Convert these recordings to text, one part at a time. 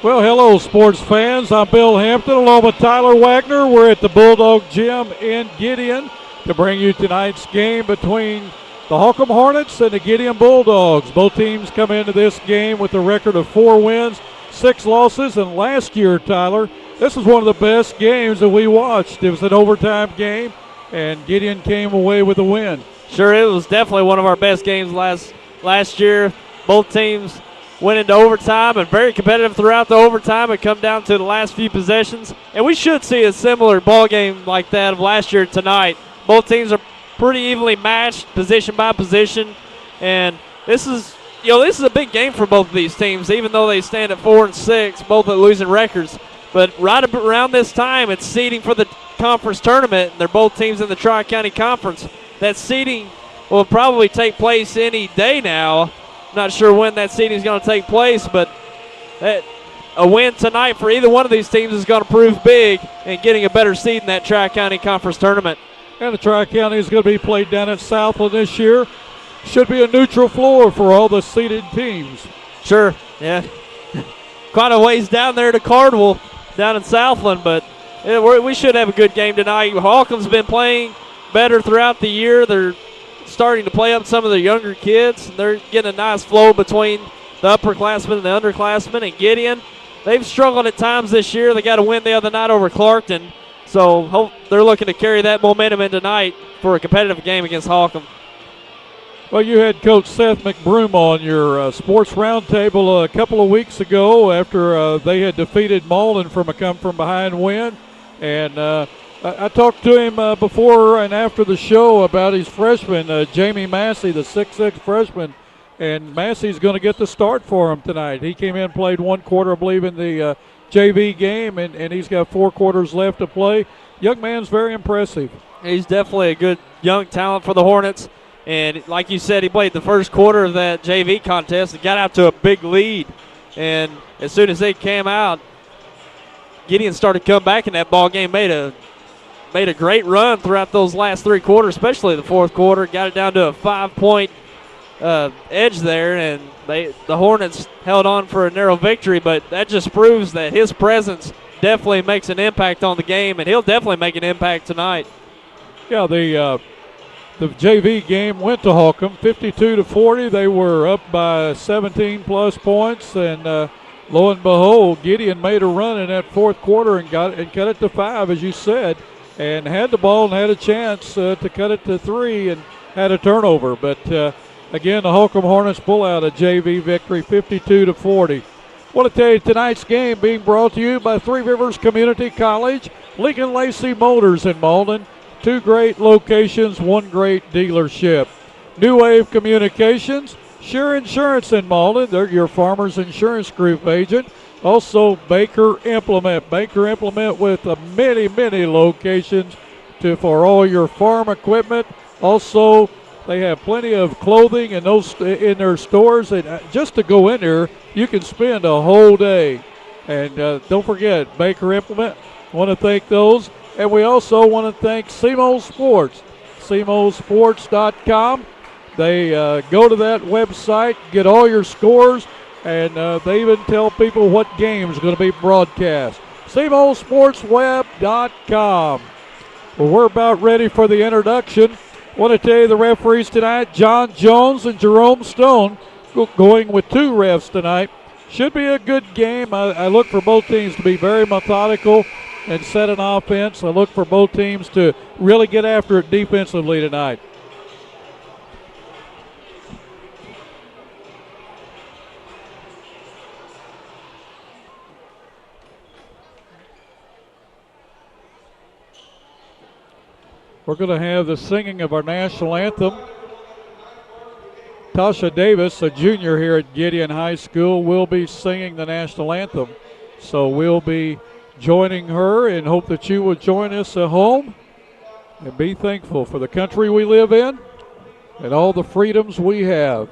Well, hello, sports fans. I'm Bill Hampton along with Tyler Wagner. We're at the Bulldog Gym in Gideon to bring you tonight's game between the Holcomb Hornets and the Gideon Bulldogs. Both teams come into this game with a record of 4 wins, 6 losses, and last year, Tyler, this was one of the best games that we watched. It was an overtime game, and Gideon came away with a win. Sure, it was definitely one of our best games last year. Both teams went into overtime and very competitive throughout the overtime. It come down to the last few possessions, and we should see a similar ball game like that of last year tonight. Both teams are pretty evenly matched, position by position, and this is a big game for both of these teams. Even though they stand at 4-6, both at losing records, but right around this time, it's seeding for the conference tournament. And they're both teams in the Tri-County Conference. That seeding will probably take place any day now. Not sure when that seeding is going to take place, but a win tonight for either one of these teams is going to prove big in getting a better seed in that Tri-County Conference tournament. And the Tri-County is going to be played down at Southland this year. Should be a neutral floor for all the seeded teams. Sure, yeah. Quite a ways down there to Cardwell, down in Southland, but we should have a good game tonight. Holcomb's been playing better throughout the year. They're starting to play up some of the younger kids. They're getting a nice flow between the upperclassmen and the underclassmen. And Gideon, they've struggled at times this year. They got a win the other night over Clarkton. So they're looking to carry that momentum in tonight for a competitive game against Holcomb. Well, you had Coach Seth McBroom on your sports roundtable a couple of weeks ago after they had defeated Malden from a come-from-behind win. And I talked to him before and after the show about his freshman, Jamie Massey, the 6'6 freshman, and Massey's going to get the start for him tonight. He came in and played 1 quarter, I believe, in the JV game, and he's got 4 quarters left to play. Young man's very impressive. He's definitely a good young talent for the Hornets, and like you said, he played the first quarter of that JV contest and got out to a big lead, and as soon as they came out, Gideon started to come back in that ball game, made a great run throughout those last 3 quarters, especially the fourth quarter. Got it down to a 5-point edge there, and the Hornets held on for a narrow victory, but that just proves that his presence definitely makes an impact on the game, and he'll definitely make an impact tonight. Yeah, the JV game went to Holcomb 52-40. They were up by 17-plus points, and lo and behold, Gideon made a run in that fourth quarter and cut it to 5, as you said, and had the ball and had a chance to cut it to 3 and had a turnover. But, again, the Holcomb Hornets pull out a JV victory 52-40. I want to tell you tonight's game being brought to you by Three Rivers Community College, Lincoln Lacey Motors in Malden. 2 great locations, 1 great dealership. New Wave Communications, Sure Insurance in Malden. They're your Farmers Insurance Group agent. Also, Baker Implement. Baker Implement with many, many locations for all your farm equipment. Also, they have plenty of clothing in their stores. And just to go in there, you can spend a whole day. And don't forget, Baker Implement. Want to thank those. And we also want to thank SEMO Sports, SEMOsports.com. They go to that website, get all your scores, and they even tell people what games are going to be broadcast. SEMOsportsweb.com. Well, we're about ready for the introduction. I want to tell you the referees tonight, John Jones and Jerome Stone, going with 2 refs tonight. Should be a good game. I look for both teams to be very methodical and set an offense. I look for both teams to really get after it defensively tonight. We're going to have the singing of our national anthem. Tasha Davis, a junior here at Gideon High School, will be singing the national anthem. So we'll be joining her and hope that you will join us at home and be thankful for the country we live in and all the freedoms we have.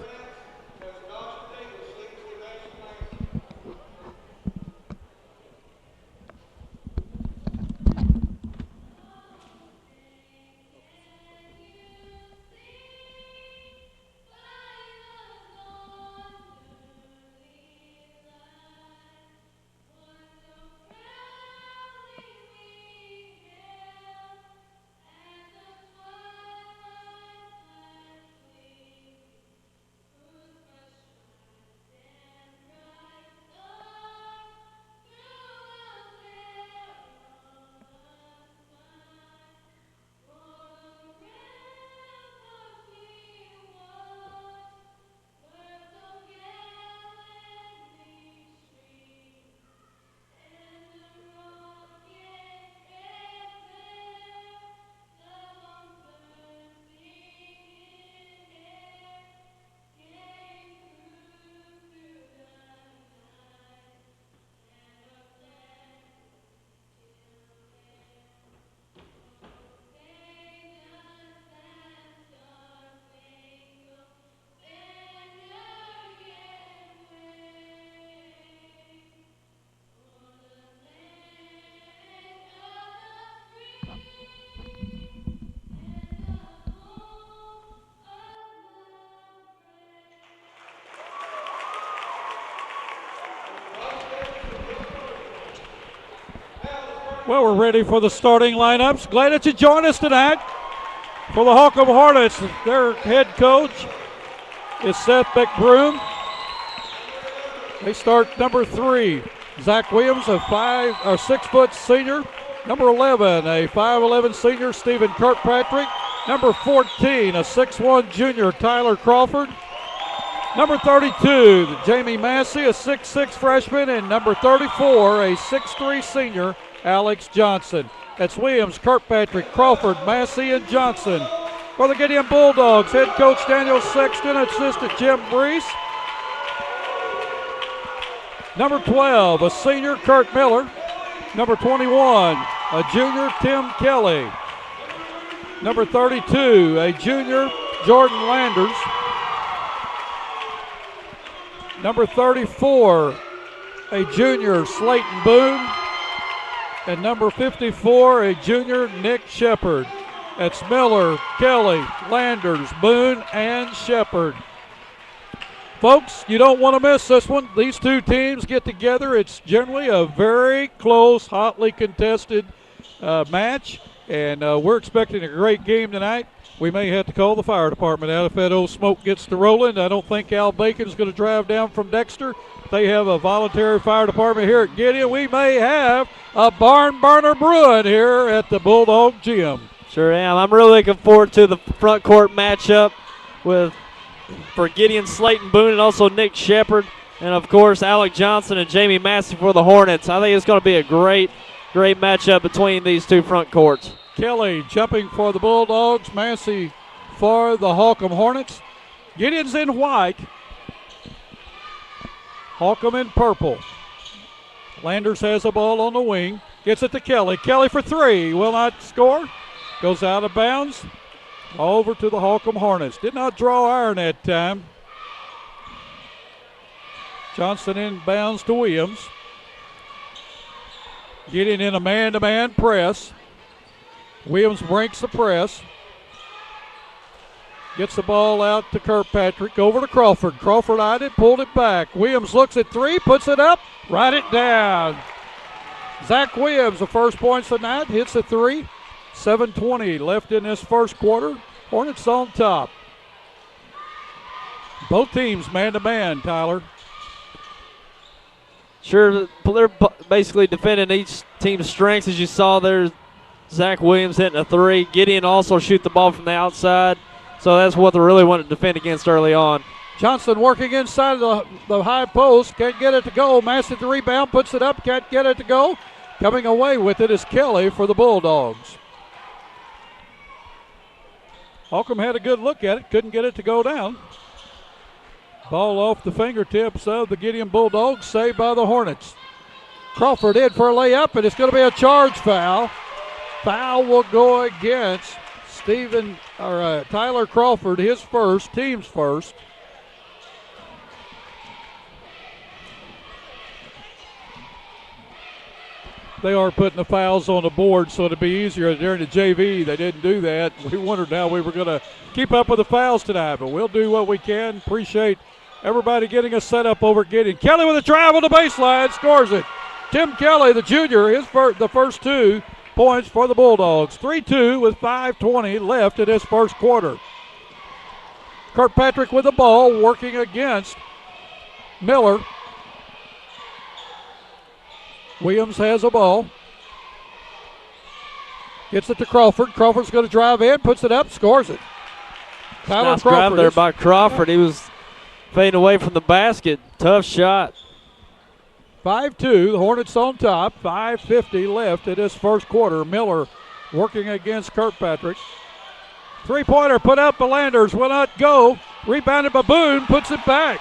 Well, we're ready for the starting lineups. Glad that you joined us tonight. For the Holcomb Hornets, their head coach is Seth Beckbroom. They start number 3, Zach Williams, a 6-foot senior. Number 11, a 5'11 senior, Stephen Kirkpatrick. Number 14, a 6'1 junior, Tyler Crawford. Number 32, Jamie Massey, a 6'6 freshman. And number 34, a 6'3 senior, Alex Johnson. That's Williams, Kirkpatrick, Crawford, Massey, and Johnson. For the Gideon Bulldogs, head coach Daniel Sexton, assistant Jim Brees. Number 12, a senior, Kurt Miller. Number 21, a junior, Tim Kelly. Number 32, a junior, Jordan Landers. Number 34, a junior, Slayton Boone. And number 54, a junior, Nick Shepard. That's Miller, Kelly, Landers, Boone, and Shepard. Folks, you don't want to miss this one. These two teams get together. It's generally a very close, hotly contested match, and we're expecting a great game tonight. We may have to call the fire department out if that old smoke gets to rolling. I don't think Al Bacon's going to drive down from Dexter. They have a voluntary fire department here at Gideon. We may have a barn burner brewing here at the Bulldog Gym. Sure am. I'm really looking forward to the front court matchup for Gideon, Slayton Boone, and also Nick Shepard, and of course Alec Johnson and Jamie Massey for the Hornets. I think it's going to be a great matchup between these two front courts. Kelly jumping for the Bulldogs, Massey for the Holcomb Hornets. Gideon's in white, Holcomb in purple. Landers has the ball on the wing, gets it to Kelly. Kelly for 3, will not score. Goes out of bounds. Over to the Holcomb Hornets. Did not draw iron that time. Johnson inbounds to Williams. Getting in a man-to-man press. Williams breaks the press. Gets the ball out to Kirkpatrick. Over to Crawford. Crawford eyed it, pulled it back. Williams looks at 3, puts it up, right it down. Zach Williams, the first points of the night, hits a 3. 7:20 left in this first quarter. Hornets on top. Both teams man-to-man, Tyler. Sure, they're basically defending each team's strengths. As you saw there, Zach Williams hitting a 3. Gideon also shoot the ball from the outside. So that's what they really want to defend against early on. Johnson working inside of the high post. Can't get it to go. Massey the rebound, puts it up, can't get it to go. Coming away with it is Kelly for the Bulldogs. Holcomb had a good look at it, couldn't get it to go down. Ball off the fingertips of the Gideon Bulldogs, saved by the Hornets. Crawford in for a layup, and it's going to be a charge foul. Foul will go against Tyler Crawford, his first, team's first. They are putting the fouls on the board so it'll be easier. During the JV, they didn't do that. We wondered how we were going to keep up with the fouls tonight, but we'll do what we can. Appreciate everybody getting us set up over at Gideon. Kelly with a drive on the baseline, scores it. Tim Kelly, the junior, the first 2 points for the Bulldogs. 3-2 with 5:20 left in this first quarter. Kirkpatrick with the ball, working against Miller. Williams has a ball. Gets it to Crawford. Crawford's going to drive in, puts it up, scores it. Tyler nice Crawford drive there by Crawford. He was fading away from the basket. Tough shot. 5-2, the Hornets on top. 5:50 left in this first quarter. Miller working against Kirkpatrick. 3-pointer put up by Landers, will not go. Rebounded by Boone, puts it back.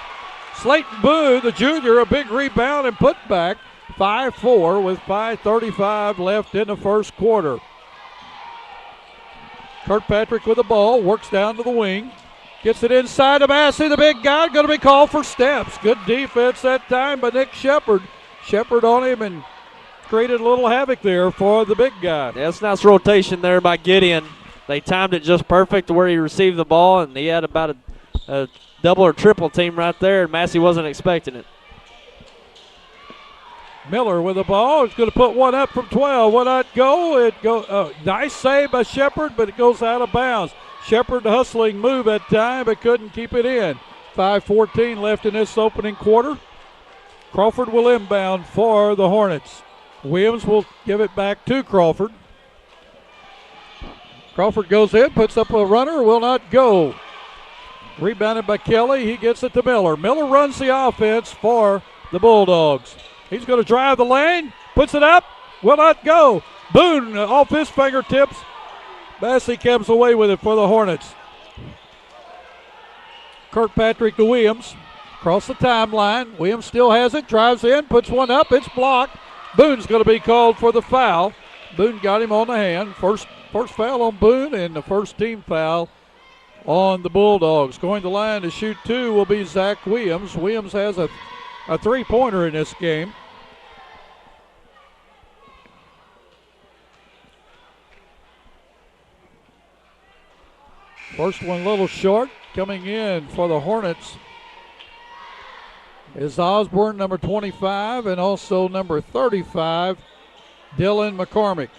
Slayton Boone, the junior, a big rebound and put back. 5-4 with 5:35 left in the first quarter. Kirkpatrick with the ball, works down to the wing. Gets it inside to Massey, the big guy, going to be called for steps. Good defense that time by Nick Shepard. Shepard on him and created a little havoc there for the big guy. Yeah, that's a nice rotation there by Gideon. They timed it just perfect to where he received the ball, and he had about a double or triple team right there, and Massey wasn't expecting it. Miller with the ball. It's going to put one up from 12. Will not go. Nice save by Shepard, but it goes out of bounds. Shepard hustling move at time, but couldn't keep it in. 5:14 left in this opening quarter. Crawford will inbound for the Hornets. Williams will give it back to Crawford. Crawford goes in, puts up a runner, will not go. Rebounded by Kelly. He gets it to Miller. Miller runs the offense for the Bulldogs. He's going to drive the lane, puts it up, will not go. Boone off his fingertips. Massey comes away with it for the Hornets. Kirkpatrick to Williams. Across the timeline. Williams still has it, drives in, puts one up, it's blocked. Boone's going to be called for the foul. Boone got him on the hand. First foul on Boone and the first team foul on the Bulldogs. Going to the line to shoot two will be Zach Williams. Williams has a three-pointer in this game. First one a little short. Coming in for the Hornets is Osborne, number 25, and also number 35, Dylan McCormick.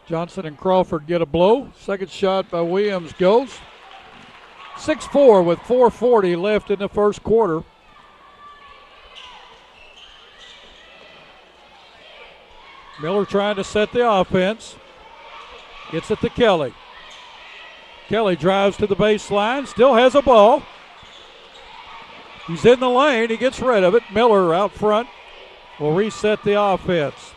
Johnson and Crawford get a blow. Second shot by Williams goes. 6-4 with 4:40 left in the first quarter. Miller trying to set the offense. Gets it to Kelly. Kelly drives to the baseline, still has a ball. He's in the lane, he gets rid of it. Miller out front will reset the offense.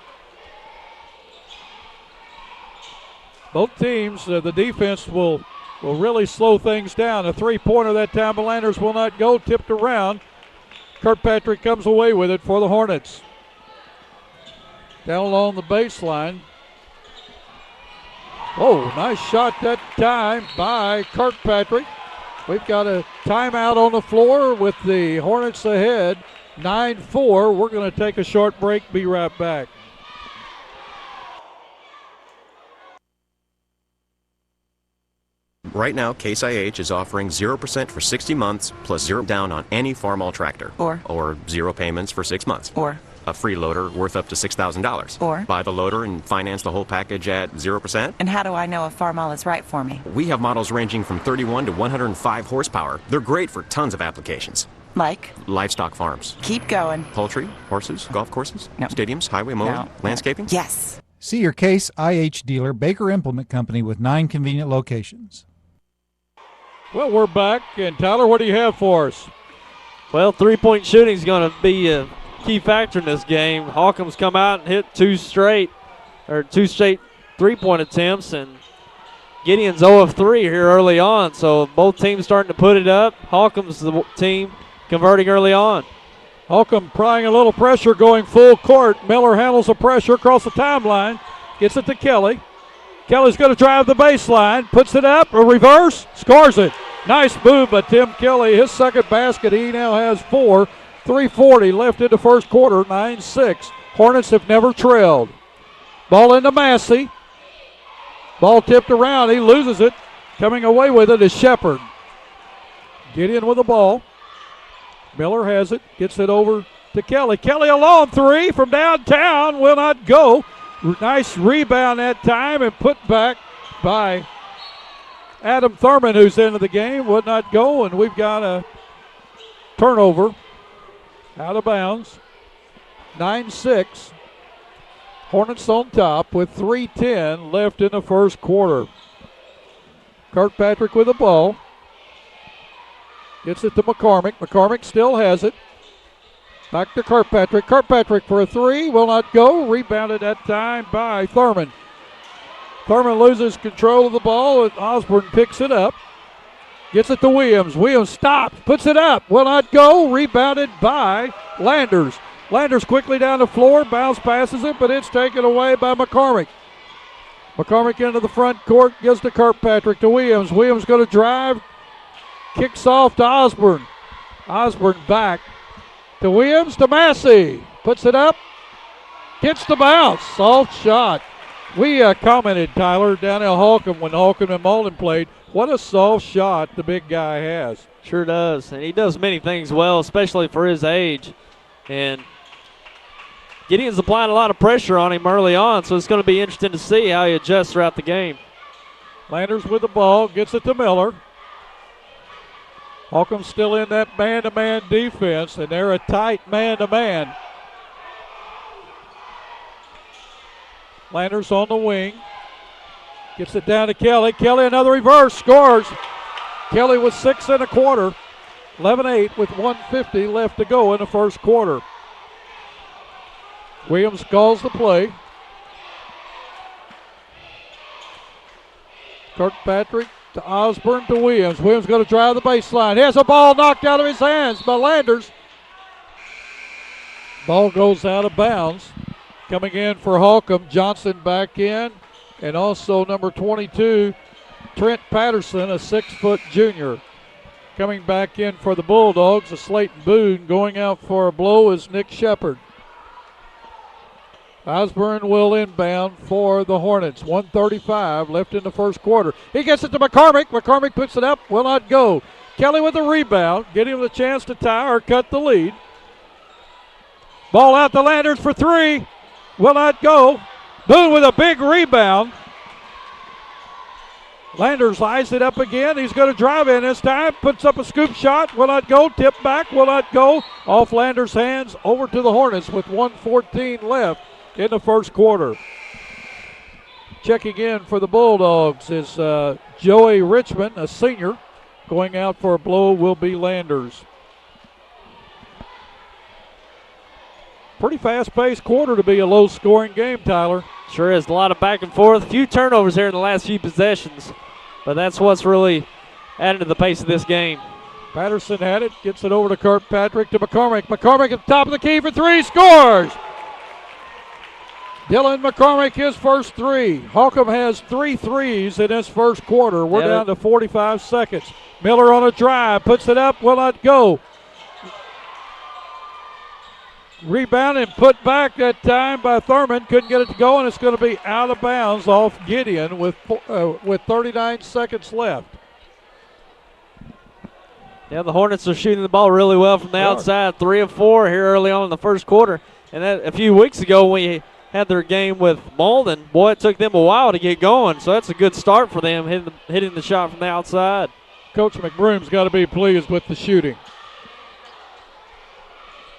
Both teams, the defense will really slow things down. A three-pointer that time, the Landers will not go, tipped around. Kirkpatrick comes away with it for the Hornets. Down along the baseline. Oh, nice shot that time by Kirkpatrick. We've got a timeout on the floor with the Hornets ahead, 9-4. We're going to take a short break, be right back. Right now, Case IH is offering 0% for 60 months plus 0 down on any Farmall tractor. Or 0 payments for 6 months. Or a free loader worth up to $6,000. Or buy the loader and finance the whole package at 0%. And how do I know if Farmall is right for me? We have models ranging from 31 to 105 horsepower. They're great for tons of applications. Like? Livestock farms. Keep going. Poultry, horses, golf courses, no. Stadiums, highway mowing, no. landscaping. Yes. See your Case IH dealer, Baker Implement Company, with 9 convenient locations. Well, we're back, and Tyler, what do you have for us? Well, three-point shooting is going to be a key factor in this game. Holcomb's come out and hit two straight three-point attempts, and Gideon's 0 of 3 here early on, so both teams starting to put it up. Holcomb's the team converting early on. Holcomb applying a little pressure, going full court. Miller handles the pressure across the timeline, gets it to Kelly. Kelly's going to drive the baseline, puts it up, a reverse, scores it. Nice move by Tim Kelly. His second basket, he now has 4. 3:40 left in the first quarter, 9-6. Hornets have never trailed. Ball into Massey. Ball tipped around, he loses it. Coming away with it is Shepard. Gideon with the ball. Miller has it, gets it over to Kelly. Kelly a long three from downtown, will not go. Nice rebound that time and put back by Adam Thurman, who's into the game, would not go, and we've got a turnover out of bounds. 9-6. Hornets on top with 3:10 left in the first quarter. Kirkpatrick with the ball. Gets it to McCormick. McCormick still has it. Back to Kirkpatrick. Kirkpatrick for a three. Will not go. Rebounded that time by Thurman. Thurman loses control of the ball, and Osborne picks it up. Gets it to Williams. Williams stops. Puts it up. Will not go. Rebounded by Landers. Landers quickly down the floor. Bounce passes it, but it's taken away by McCormick. McCormick into the front court. Gives to Kirkpatrick to Williams. Williams going to drive. Kicks off to Osborne. Osborne back to Williams, to Massey. Puts it up. Gets the bounce. Soft shot. We commented, Tyler, down at Holcomb when Holcomb and Malden played, what a soft shot the big guy has. Sure does, and he does many things well, especially for his age. And Gideon's applying a lot of pressure on him early on, so it's going to be interesting to see how he adjusts throughout the game. Landers with the ball, gets it to Miller. Holcomb still in that man-to-man defense, and they're a tight man-to-man. Landers on the wing. Gets it down to Kelly. Kelly another reverse, scores. Kelly with 6 1/4. 11-8 with 1:50 left to go in the first quarter. Williams calls the play. Kirkpatrick to Osborne to Williams. Williams going to drive the baseline. He has a ball knocked out of his hands by Landers. Ball goes out of bounds. Coming in for Holcomb, Johnson back in, and also number 22, Trent Patterson, a 6-foot junior. Coming back in for the Bulldogs, a Slayton Boone. Going out for a blow is Nick Shepard. Osborne will inbound for the Hornets. 1:35 left in the first quarter. He gets it to McCormick. McCormick puts it up, will not go. Kelly with the rebound, getting him the chance to tie or cut the lead. Ball out to Landers for 3. Will not go. Boone with a big rebound. Landers eyes it up again. He's going to drive in this time. Puts up a scoop shot. Will not go. Tip back. Will not go. Off Landers' hands. Over to the Hornets with 1:14 left in the first quarter. Checking in for the Bulldogs is Joey Richmond, a senior. Going out for a blow will be Landers. Pretty fast-paced quarter to be a low-scoring game, Tyler. Sure is. A lot of back and forth. A few turnovers here in the last few possessions, but that's what's really added to the pace of this game. Patterson had it. Gets it over to Kirkpatrick to McCormick. McCormick at the top of the key for 3. Scores! Dylan McCormick, his first 3. Holcomb has 3 threes in his first quarter. We're down to 45 seconds. Miller on a drive. Puts it up. Will not go. Rebound and put back that time by Thurman. Couldn't get it to go, and it's going to be out of bounds off Gideon with 39 seconds left. Yeah, the Hornets are shooting the ball really well from the outside. 3 of 4 here early on in the first quarter. And that, a few weeks ago when we had their game with Malden, boy, it took them a while to get going. So that's a good start for them, hitting the shot from the outside. Coach McBroom's got to be pleased with the shooting.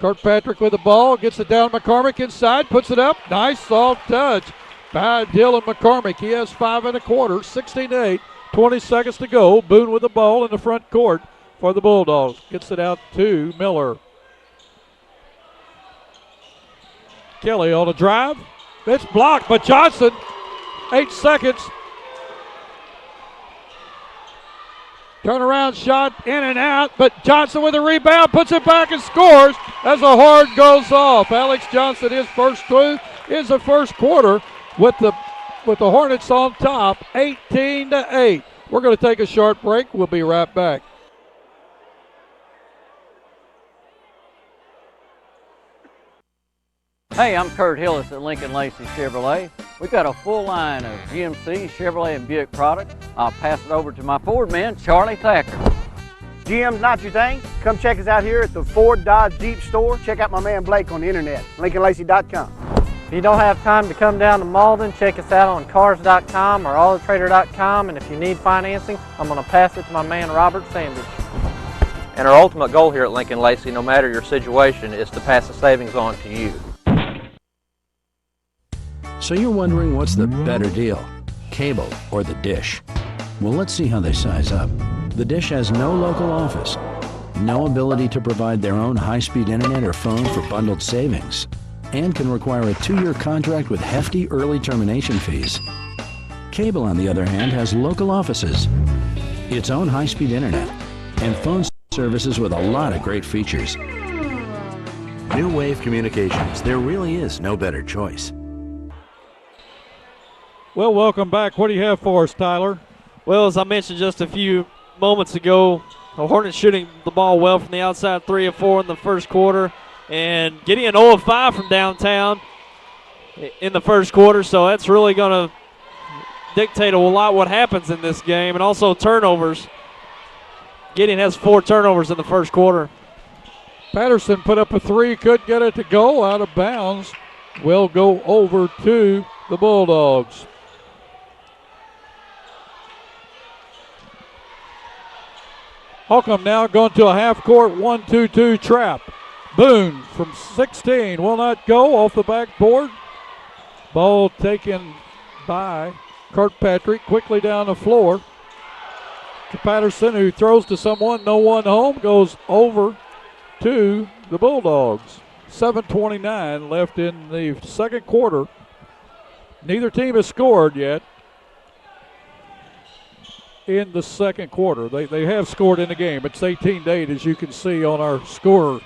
Kirkpatrick with the ball, gets it down McCormick inside, puts it up. Nice soft touch by Dylan McCormick. He has 5 1/4, 16-8, 20 seconds to go. Boone with the ball in the front court for the Bulldogs. Gets it out to Miller. Kelly on a drive. It's blocked by Johnson. 8 seconds. Turnaround shot in and out, but Johnson with a rebound, puts it back and scores as the horn goes off. Alex Johnson, his first 2 is the first quarter with the Hornets on top, 18-8. We're going to take a short break. We'll be right back. Hey, I'm Kurt Hillis at Lincoln Lacey Chevrolet. We've got a full line of GMC, Chevrolet, and Buick products. I'll pass it over to my Ford man, Charlie Thacker. GM's not your thing? Come check us out here at the Ford Dodge Jeep store. Check out my man Blake on the internet, LincolnLacey.com. If you don't have time to come down to Malden, check us out on Cars.com or AutoTrader.com, and if you need financing, I'm going to pass it to my man Robert Sanders. And our ultimate goal here at Lincoln Lacey, no matter your situation, is to pass the savings on to you. So you're wondering what's the better deal, cable or the dish? Well, let's see how they size up. The dish has no local office, no ability to provide their own high-speed internet or phone for bundled savings, and can require a 2-year contract with hefty early termination fees. Cable, on the other hand, has local offices, its own high-speed internet, and phone services with a lot of great features. New Wave Communications, there really is no better choice. Well, welcome back. What do you have for us, Tyler? Well, as I mentioned just a few moments ago, the Hornets shooting the ball well from the outside, 3 of 4 in the first quarter. And Gideon 0 of 5 from downtown. in the first quarter, so that's really going to dictate a lot what happens in this game, and also turnovers. Gideon has 4 turnovers in the first quarter. Patterson put up a 3, couldn't get it to go, out of bounds. Will go over to the Bulldogs. Holcomb now going to a half-court 1-2-2 trap. Boone from 16 will not go, off the backboard. Ball taken by Kirkpatrick quickly down the floor to Patterson, who throws to someone. No one home. Goes over to the Bulldogs. 7:29 left in the second quarter. Neither team has scored yet in the second quarter. They have scored in the game. It's 18-8, as you can see on our scorer.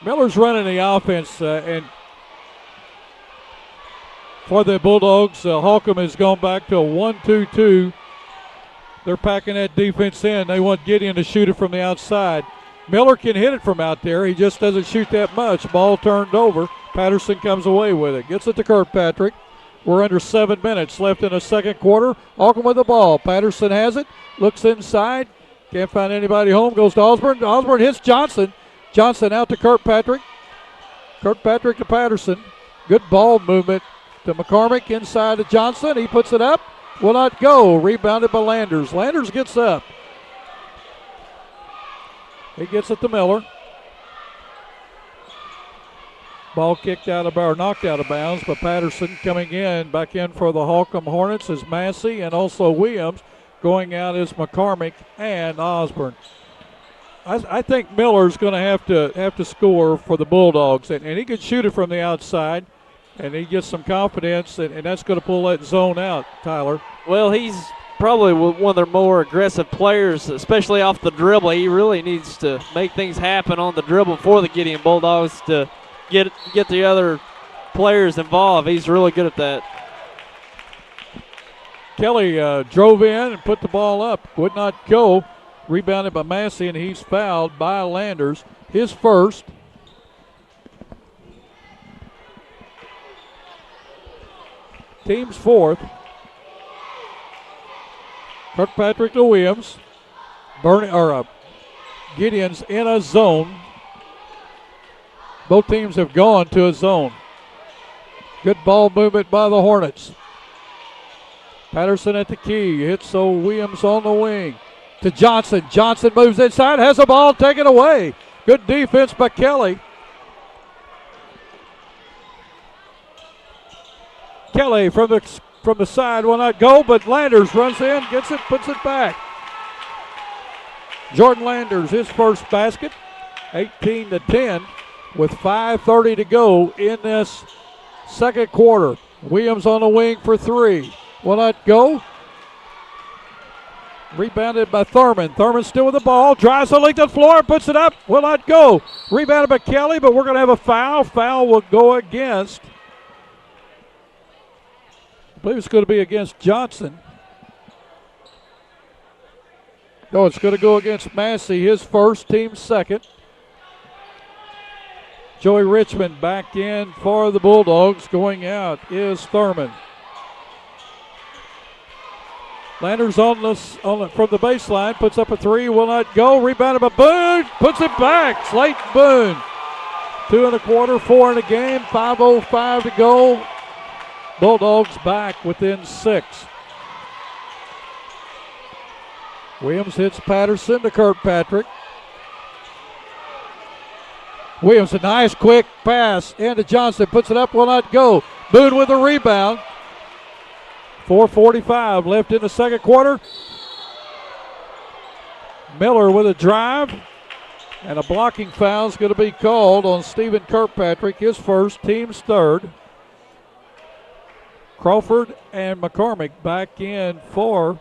Miller's running the offense, and for the Bulldogs, Holcomb has gone back to a 1-2-2. They're packing that defense in. They want Gideon to shoot it from the outside. Miller can hit it from out there. He just doesn't shoot that much. Ball turned over. Patterson comes away with it. Gets it to Kirkpatrick. We're under 7 minutes left in the second quarter. Holcomb with the ball. Patterson has it. Looks inside. Can't find anybody home. Goes to Osborne. Osborne hits Johnson. Johnson out to Kirkpatrick. Kirkpatrick to Patterson. Good ball movement to McCormick inside to Johnson. He puts it up. Will not go. Rebounded by Landers. Landers gets up. He gets it to Miller. Ball kicked out of or knocked out of bounds, but Patterson coming in. Back in for the Holcomb Hornets is Massey, and also Williams. Going out is McCormick and Osborne. I think Miller's going to have to score for the Bulldogs, and he can shoot it from the outside, and he gets some confidence, and that's going to pull that zone out, Tyler. Well, he's probably one of their more aggressive players, especially off the dribble. He really needs to make things happen on the dribble for the Gideon Bulldogs to get the other players involved. He's really good at that. Kelly drove in and put the ball up. Would not go. Rebounded by Massey, and he's fouled by Landers. His first. Team's fourth. Kirkpatrick to Williams. Gideon's in a zone. Both teams have gone to a zone. Good ball movement by the Hornets. Patterson at the key. Hits Williams on the wing. To Johnson. Johnson moves inside, has the ball taken away. Good defense by Kelly. Kelly from the side will not go, but Landers runs in, gets it, puts it back. Jordan Landers, his first basket, 18-10, with 5:30 to go in this second quarter. Williams on the wing for 3. Will not go. Rebounded by Thurman. Thurman still with the ball. Drives the length of the floor. Puts it up. Will not go. Rebounded by Kelly, but we're going to have a foul. Foul will go against. I believe it's going to be against Johnson. No, it's going to go against Massey. His first, team second. Joey Richmond back in for the Bulldogs. Going out is Thurman. Landers from the baseline, puts up a 3, will not go. Rebounded by Boone, puts it back. Slate Boone. 2 1/4, 4 in the game, 5:05 to go. Bulldogs back within 6. Williams hits Patterson to Kirkpatrick. Williams, a nice quick pass into Johnson, puts it up, will not go. Boone with a rebound. 4:45 left in the second quarter. Miller with a drive, and a blocking foul is going to be called on Stephen Kirkpatrick, his first, team's third. Crawford and McCormick back in for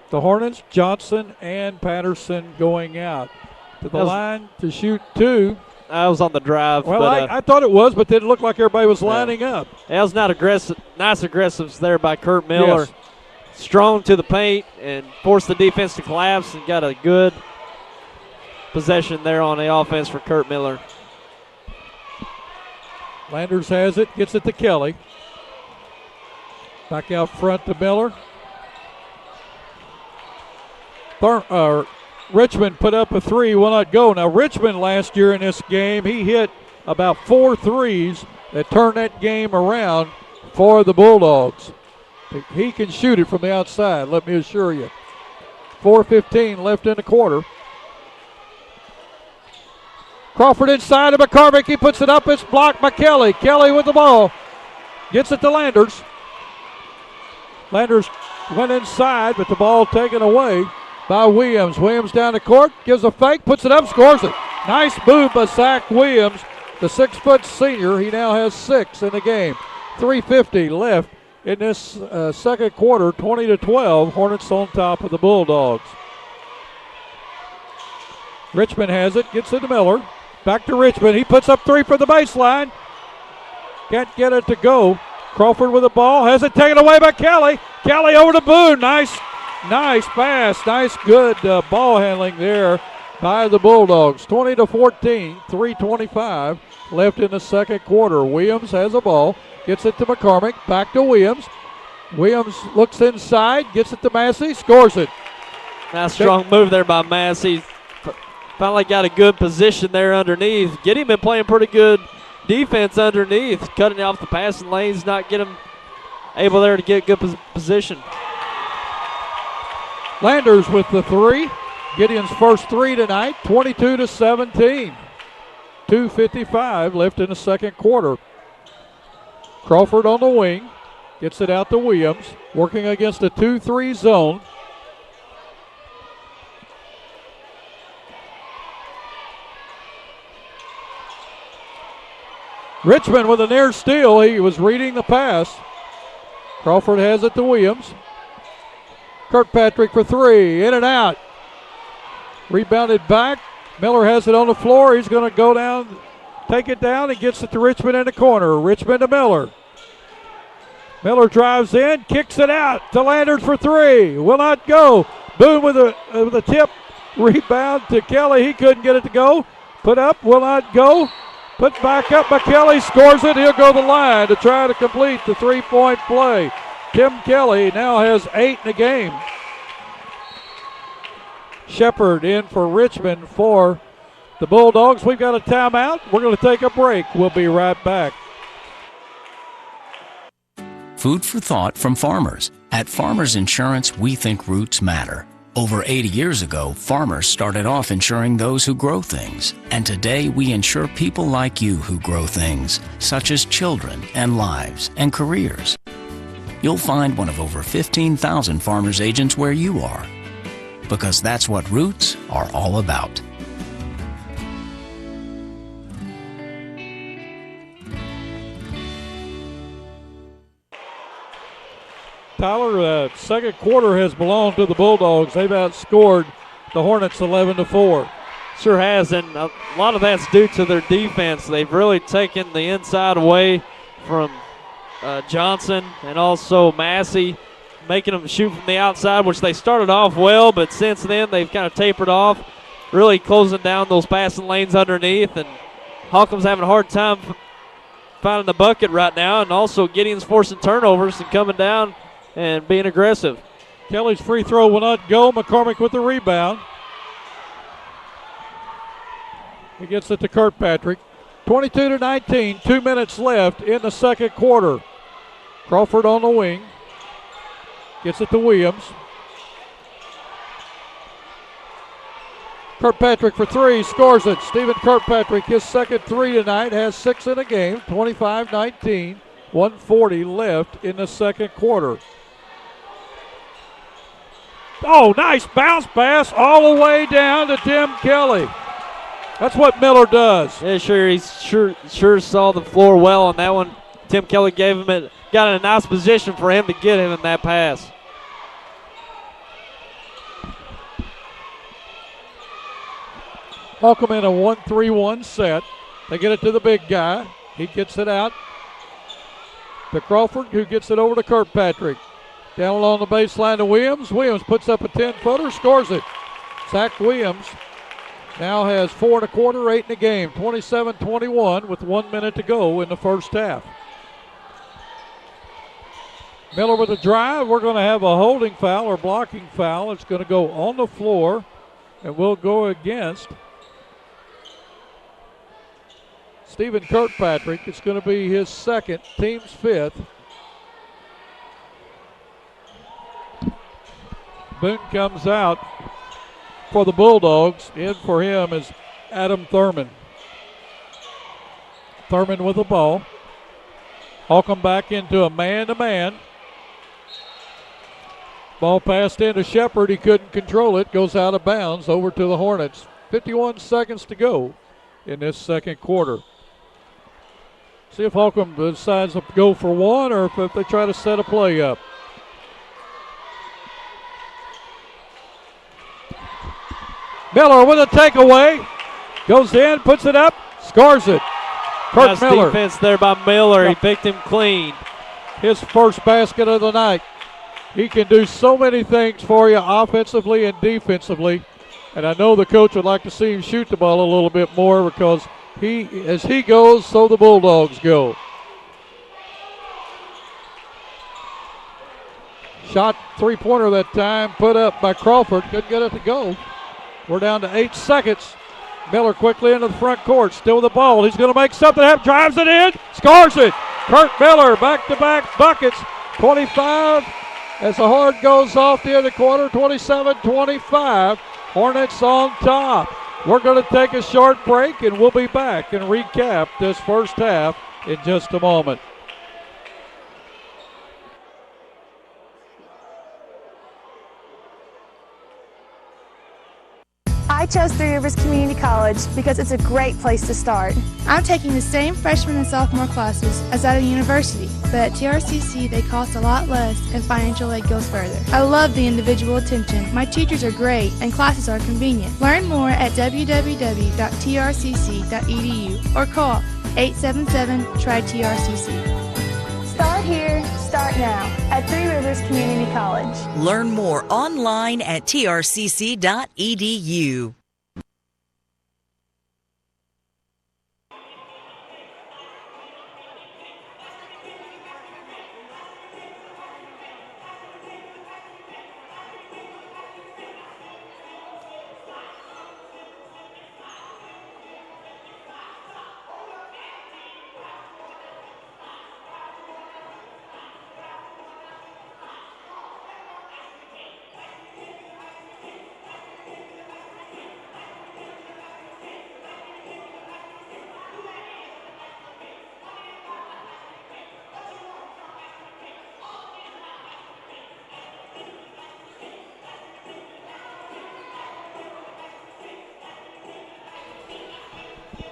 the Hornets. Johnson and Patterson going out to the line to shoot 2. I was on the drive. Well, but, I thought it was, but it looked like everybody was lining up. That was not aggressive. Nice aggressives there by Kurt Miller. Yes. Strong to the paint and forced the defense to collapse and got a good possession there on the offense for Kurt Miller. Landers has it, gets it to Kelly. Back out front to Miller. Richmond put up a three, will not go. Now, Richmond last year in this game, he hit about 4 threes that turned that game around for the Bulldogs. He can shoot it from the outside, let me assure you. 4:15 left in the quarter. Crawford inside to McCormick. He puts it up. It's blocked by Kelly. Kelly with the ball. Gets it to Landers. Landers went inside, but the ball taken away by Williams. Williams down the court. Gives a fake. Puts it up. Scores it. Nice move by Zach Williams, the 6-foot senior. He now has 6 in the game. 3:50 left in this second quarter. 20-12. Hornets on top of the Bulldogs. Richmond has it. Gets it to Miller. Back to Richmond. He puts up 3 from the baseline. Can't get it to go. Crawford with the ball. Has it taken away by Kelly. Kelly over to Boone. Nice pass. Nice good ball handling there by the Bulldogs. 20-14. 3:25 left in the second quarter. Williams has a ball. Gets it to McCormick. Back to Williams. Williams looks inside. Gets it to Massey. Scores it. Nice strong move there by Massey. Finally got a good position there underneath. Gideon been playing pretty good defense underneath, cutting off the passing lanes, not get him able there to get good position. Landers with the 3. Gideon's first 3 tonight, 22-17. 2:55 left in the second quarter. Crawford on the wing, gets it out to Williams, working against a 2-3 zone. Richmond with a near steal. He was reading the pass. Crawford has it to Williams. Kirkpatrick for 3. In and out. Rebounded back. Miller has it on the floor. He's going to go down, take it down, and gets it to Richmond in the corner. Richmond to Miller. Miller drives in, kicks it out to Landers for 3. Will not go. Boone with a tip. Rebound to Kelly. He couldn't get it to go. Put up, will not go. Put back up by Kelly, scores it. He'll go to the line to try to complete the 3-point play. Tim Kelly now has 8 in the game. Shepard in for Richmond for the Bulldogs. We've got a timeout. We're going to take a break. We'll be right back. Food for thought from farmers. At Farmers Insurance, we think roots matter. Over 80 years ago, farmers started off insuring those who grow things. And today, we insure people like you who grow things, such as children and lives and careers. You'll find one of over 15,000 farmers agents where you are. Because that's what roots are all about. Tyler, second quarter has belonged to the Bulldogs. They've outscored the Hornets 11-4. Sure has, and a lot of that's due to their defense. They've really taken the inside away from Johnson and also Massey, making them shoot from the outside, which they started off well, but since then they've kind of tapered off, really closing down those passing lanes underneath, and Holcomb's having a hard time finding the bucket right now, and also Gideon's forcing turnovers and coming down and being aggressive. Kelly's free throw will not go. McCormick with the rebound. He gets it to Kirkpatrick. 22-19, 2 minutes left in the second quarter. Crawford on the wing. Gets it to Williams. Kirkpatrick for 3, scores it. Stephen Kirkpatrick, his second 3 tonight, has 6 in the game. 25-19, 1:40 left in the second quarter. Oh, nice bounce pass all the way down to Tim Kelly. That's what Miller does. Yeah, sure. He sure saw the floor well on that one. Tim Kelly gave him it, got in a nice position for him to get him in that pass. Holcomb in a 1-3-1 set. They get it to the big guy. He gets it out to Crawford, who gets it over to Kirkpatrick. Down along the baseline to Williams. Williams puts up a 10-footer, scores it. Zach Williams now has 4 1/4, 8 in the game, 27-21 with 1 minute to go in the first half. Miller with a drive. We're going to have a holding foul or blocking foul. It's going to go on the floor and will go against Stephen Kirkpatrick. It's going to be his second, team's fifth. Boone comes out for the Bulldogs. In for him is Adam Thurman. Thurman with the ball. Holcomb back into a man-to-man. Ball passed into Shepard. He couldn't control it. Goes out of bounds over to the Hornets. 51 seconds to go in this second quarter. See if Holcomb decides to go for one or if they try to set a play up. Miller with a takeaway. Goes in, puts it up, scores it. Kurt Nice Miller. defense there by Miller. He picked him clean. His first basket of the night. He can do so many things for you offensively and defensively. And I know the coach would like to see him shoot the ball a little bit more because as he goes, so the Bulldogs go. Shot three-pointer that time, put up by Crawford. Couldn't get it to go. We're down to 8 seconds. Miller quickly into the front court, still with the ball. He's going to make something happen, drives it in, scores it. Kurt Miller, back-to-back buckets, 25 as the Horn goes off the end of the quarter, 27-25. Hornets on top. We're going to take a short break, and we'll be back and recap this first half in just a moment. I chose Three Rivers Community College because it's a great place to start. I'm taking the same freshman and sophomore classes as at a university, but at TRCC they cost a lot less and financial aid goes further. I love the individual attention. My teachers are great and classes are convenient. Learn more at www.trcc.edu or call 877-TRY-TRCC. Start here, start now at Three Rivers Community College. Learn more online at trcc.edu.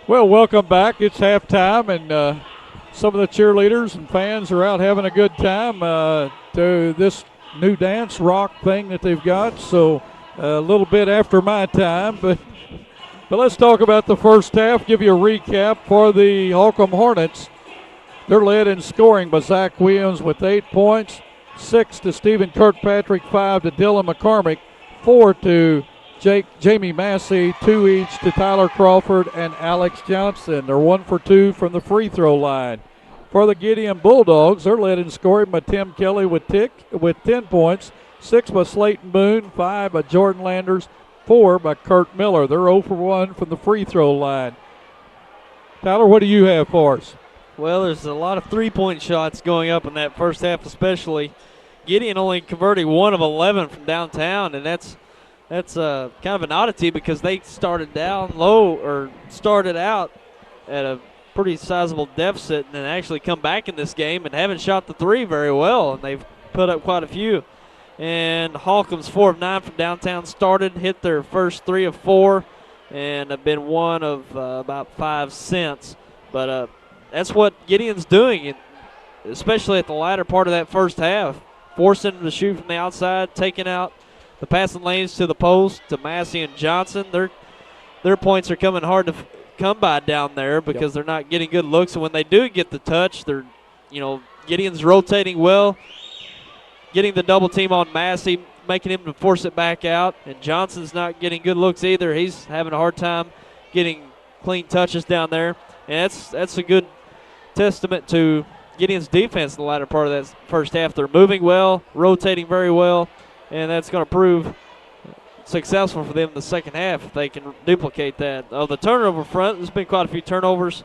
Well, welcome back. It's halftime, and some of the cheerleaders and fans are out having a good time to this new dance rock thing that they've got. So a little bit after my time, but let's talk about the first half. Give you a recap for the Holcomb Hornets. They're led in scoring by Zach Williams with 8 points, 6 to Stephen Kirkpatrick, 5 to Dylan McCormick, 4 to Jamie Massey, 2 each to Tyler Crawford and Alex Johnson. They're 1 for 2 from the free throw line. For the Gideon Bulldogs, they're led in scoring by Tim Kelly with 10 points, 6 by Slayton Boone, 5 by Jordan Landers, 4 by Kurt Miller. They're 0 for 1 from the free throw line. Tyler, what do you have for us? Well, there's a lot of three-point shots going up in that first half especially. Gideon only converting 1 of 11 from downtown, and that's kind of an oddity because they started down low or started out at a pretty sizable deficit and then actually come back in this game and haven't shot the three very well, and they've put up quite a few. And Holcomb's 4 of 9 from downtown started, hit their first 3 of 4, and have been 1 of about 5 since. But that's what Gideon's doing, especially at the latter part of that first half, forcing them to shoot from the outside, taking out the passing lanes to the post to Massey and Johnson. Their points are coming hard to come by down there because they're not getting good looks. And when they do get the touch, Gideon's rotating well, getting the double team on Massey, making him to force it back out. And Johnson's not getting good looks either. He's having a hard time getting clean touches down there. And that's a good testament to Gideon's defense in the latter part of that first half. They're moving well, rotating very well, and that's going to prove successful for them in the second half if they can duplicate that. The turnover front, there's been quite a few turnovers.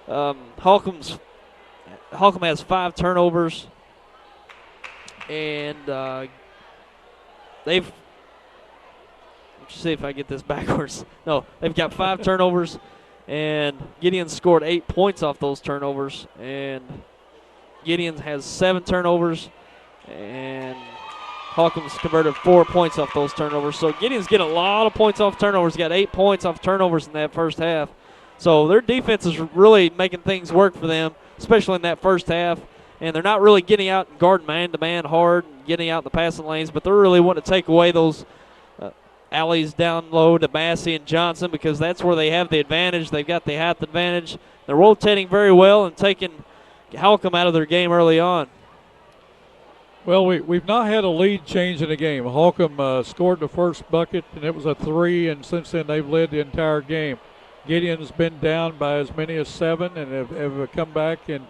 Holcomb has 5 turnovers, and let's see if I get this backwards. No, they've got 5 turnovers, and Gideon scored 8 points off those turnovers, and Gideon has 7 turnovers, and Holcomb's converted 4 points off those turnovers. So Gideon's getting a lot of points off turnovers. Got 8 points off turnovers in that first half. So their defense is really making things work for them, especially in that first half. And they're not really getting out and guarding man-to-man hard and getting out in the passing lanes, but they're really wanting to take away those alleys down low to Massey and Johnson because that's where they have the advantage. They've got the height advantage. They're rotating very well and taking Holcomb out of their game early on. Well, we've not had a lead change in the game. Holcomb scored the first bucket, and it was a 3, and since then they've led the entire game. Gideon's been down by as many as 7 and have come back and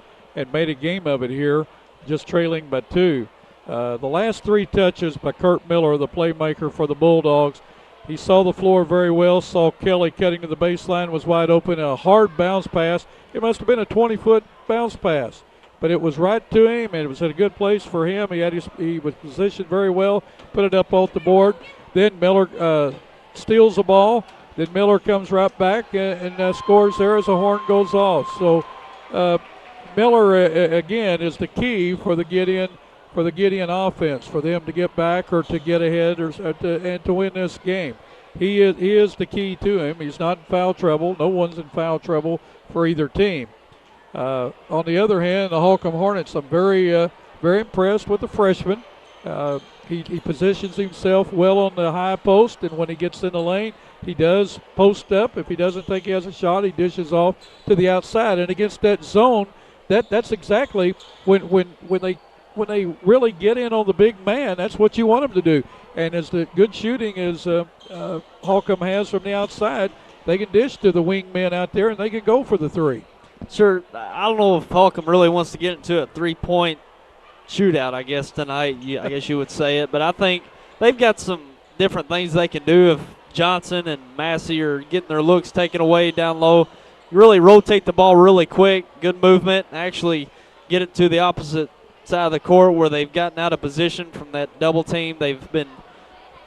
made a game of it here, just trailing by 2. The last 3 touches by Kurt Miller, the playmaker for the Bulldogs. He saw the floor very well, saw Kelly cutting to the baseline, was wide open, a hard bounce pass. It must have been a 20-foot bounce pass. But it was right to him, and it was in a good place for him. He was positioned very well, put it up off the board. Then Miller steals the ball. Then Miller comes right back and scores there as the horn goes off. So Miller again is the key for the Gideon offense, for them to get back or to get ahead and to win this game. He is the key to him. He's not in foul trouble. No one's in foul trouble for either team. On the other hand, the Holcomb Hornets, I'm very impressed with the freshman. He positions himself well on the high post, and when he gets in the lane, he does post up. If he doesn't think he has a shot, he dishes off to the outside. And against that zone, that's exactly when they really get in on the big man, that's what you want them to do. And as the good shooting as Holcomb has from the outside, they can dish to the wing men out there, and they can go for the 3. Sure, I don't know if Holcomb really wants to get into a 3-point shootout, I guess, tonight. I guess you would say it. But I think they've got some different things they can do if Johnson and Massey are getting their looks taken away down low. You really rotate the ball really quick, good movement, actually get it to the opposite side of the court where they've gotten out of position from that double team. They've been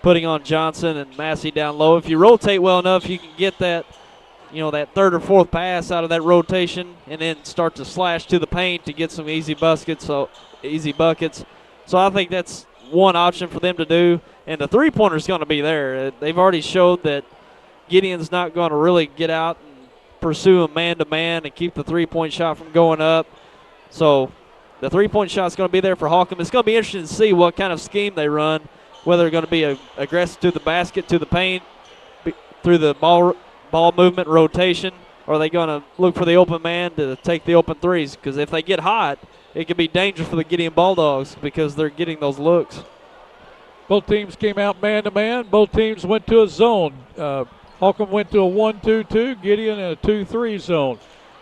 putting on Johnson and Massey down low. If you rotate well enough, you can get that that 3rd or 4th pass out of that rotation and then start to slash to the paint to get some easy buckets. So I think that's one option for them to do. And the three-pointer is going to be there. They've already showed that Gideon's not going to really get out and pursue him man-to-man and keep the three-point shot from going up. So the three-point shot is going to be there for Holcomb. It's going to be interesting to see what kind of scheme they run, whether they're going to be aggressive to the basket, to the paint, through the ball movement rotation, or are they going to look for the open man to take the open threes? Because if they get hot, it could be dangerous for the Gideon Bulldogs because they're getting those looks. Both teams came out man-to-man. Both teams went to a zone. Holcomb went to a 1-2-2, Gideon in a 2-3 zone.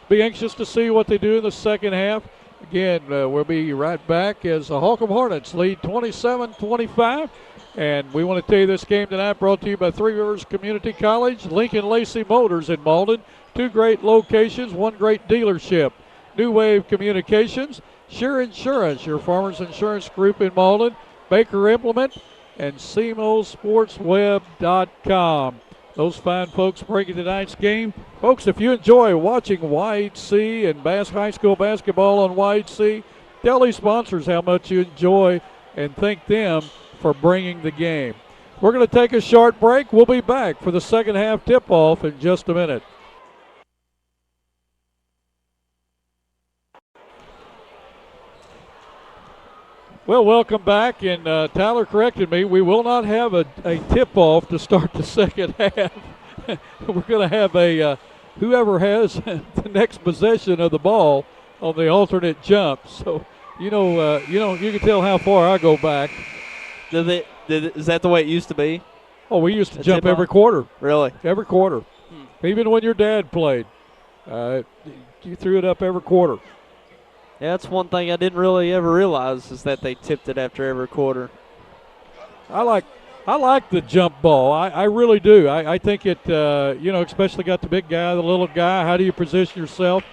Be anxious to see what they do in the second half. Again, we'll be right back as the Holcomb Hornets lead 27-25. And we want to tell you this game tonight brought to you by Three Rivers Community College, Lincoln Lacey Motors in Malden. 2 great locations, 1 great dealership. New Wave Communications, Sure Insurance, your farmers insurance group in Malden, Baker Implement, and SEMOSportsweb.com. Those fine folks breaking tonight's game. Folks, if you enjoy watching YHC and high school basketball on YHC, tell these sponsors how much you enjoy and thank them for bringing the game. We're going to take a short break. We'll be back for the second half tip-off in just a minute. Well, welcome back, and Tyler corrected me. We will not have a tip-off to start the second half. We're going to have whoever has the next possession of the ball on the alternate jump. So, you can tell how far I go back. Do Is that the way it used to be? Oh, we used to jump every quarter. Really? Every quarter. Even when your dad played, you threw it up every quarter. Yeah, that's one thing I didn't really ever realize is that they tipped it after every quarter. I like the jump ball. I really do. I think it, especially got the big guy, the little guy. How do you position yourself?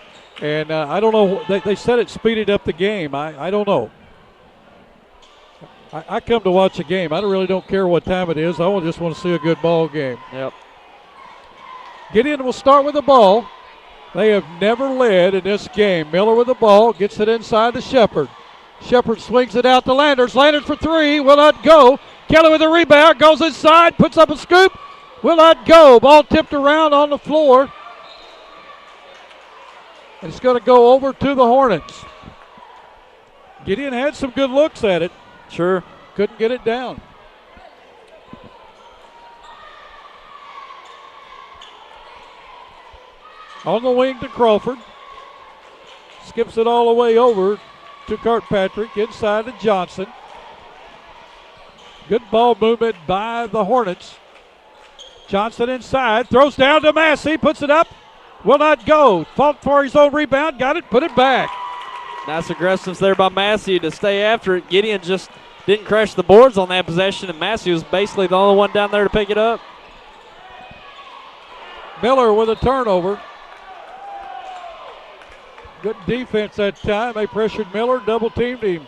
And I don't know. They said it speeded up the game. I don't know. I come to watch a game. I really don't care what time it is. I just want to see a good ball game. Yep. Gideon will start with the ball. They have never led in this game. Miller with the ball, gets it inside to Shepard. Shepard swings it out to Landers. Landers for three, will not go. Kelly with the rebound, goes inside, puts up a scoop, will not go. Ball tipped around on the floor. And it's going to go over to the Hornets. Gideon had some good looks at it. Sure. Couldn't get it down. On the wing to Crawford. Skips it all the way over to Kirkpatrick. Inside to Johnson. Good ball movement by the Hornets. Johnson inside. Throws down to Massey. Puts it up. Will not go. Fought for his own rebound. Got it. Put it back. Nice aggressiveness there by Massey to stay after it. Gideon just didn't crash the boards on that possession, and Massey was basically the only one down there to pick it up. Miller with a turnover. Good defense that time. They pressured Miller, double-teamed him.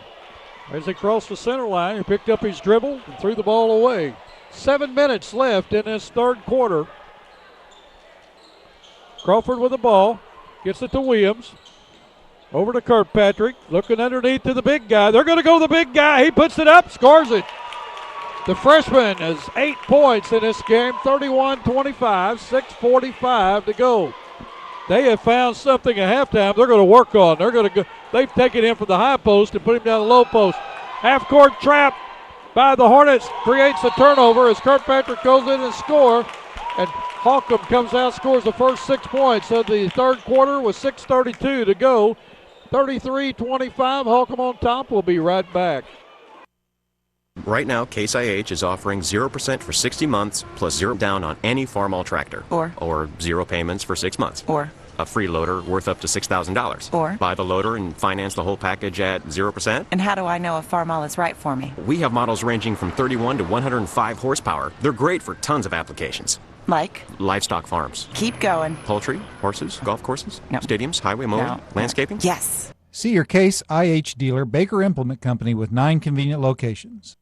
As he crossed the center line, he picked up his dribble and threw the ball away. 7 minutes left in this third quarter. Crawford with the ball. Gets it to Williams. Over to Kirkpatrick. Looking underneath to the big guy. They're going to go to the big guy. He puts it up, scores it. The freshman has 8 points in this game. 31-25, 6:45 to go. They have found something at halftime they're going to work on. They're going to go. They've taken him from the high post and put him down the low post. Half-court trap by the Hornets creates a turnover as Kirkpatrick goes in and scores. And Holcomb comes out, scores the first 6 points of the third quarter with 6:32 to go. 33-25, Holcomb on top. We'll be right back. Right now, Case IH is offering 0% for 60 months plus 0 down on any Farmall tractor. Or 0 payments for 6 months. Or a free loader worth up to $6,000. Or buy the loader and finance the whole package at 0%. And how do I know if Farmall is right for me? We have models ranging from 31 to 105 horsepower. They're great for tons of applications. Like? Livestock farms. Keep going. Poultry, horses, golf courses, no. Stadiums, highway mowing, no. landscaping. Yes. See your Case IH dealer, Baker Implement Company, with 9 convenient locations.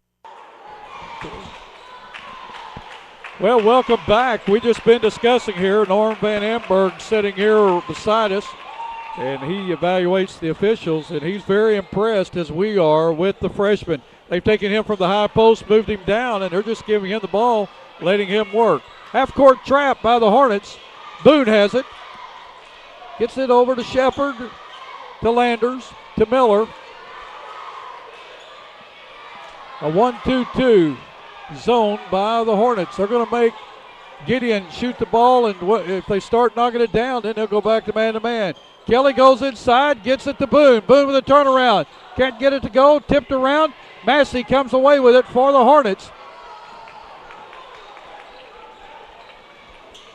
Well, welcome back. We've just been discussing here. Norm Van Amberg sitting here beside us, and he evaluates the officials, and he's very impressed, as we are, with the freshman. They've taken him from the high post, moved him down, and they're just giving him the ball, letting him work. Half-court trap by the Hornets. Boone has it. Gets it over to Shepard, to Landers, to Miller. A 1-2-2 zone by the Hornets. They're going to make Gideon shoot the ball, and if they start knocking it down, then they'll go back to man-to-man. Kelly goes inside, gets it to Boone. Boone with a turnaround. Can't get it to go, tipped around. Massey comes away with it for the Hornets.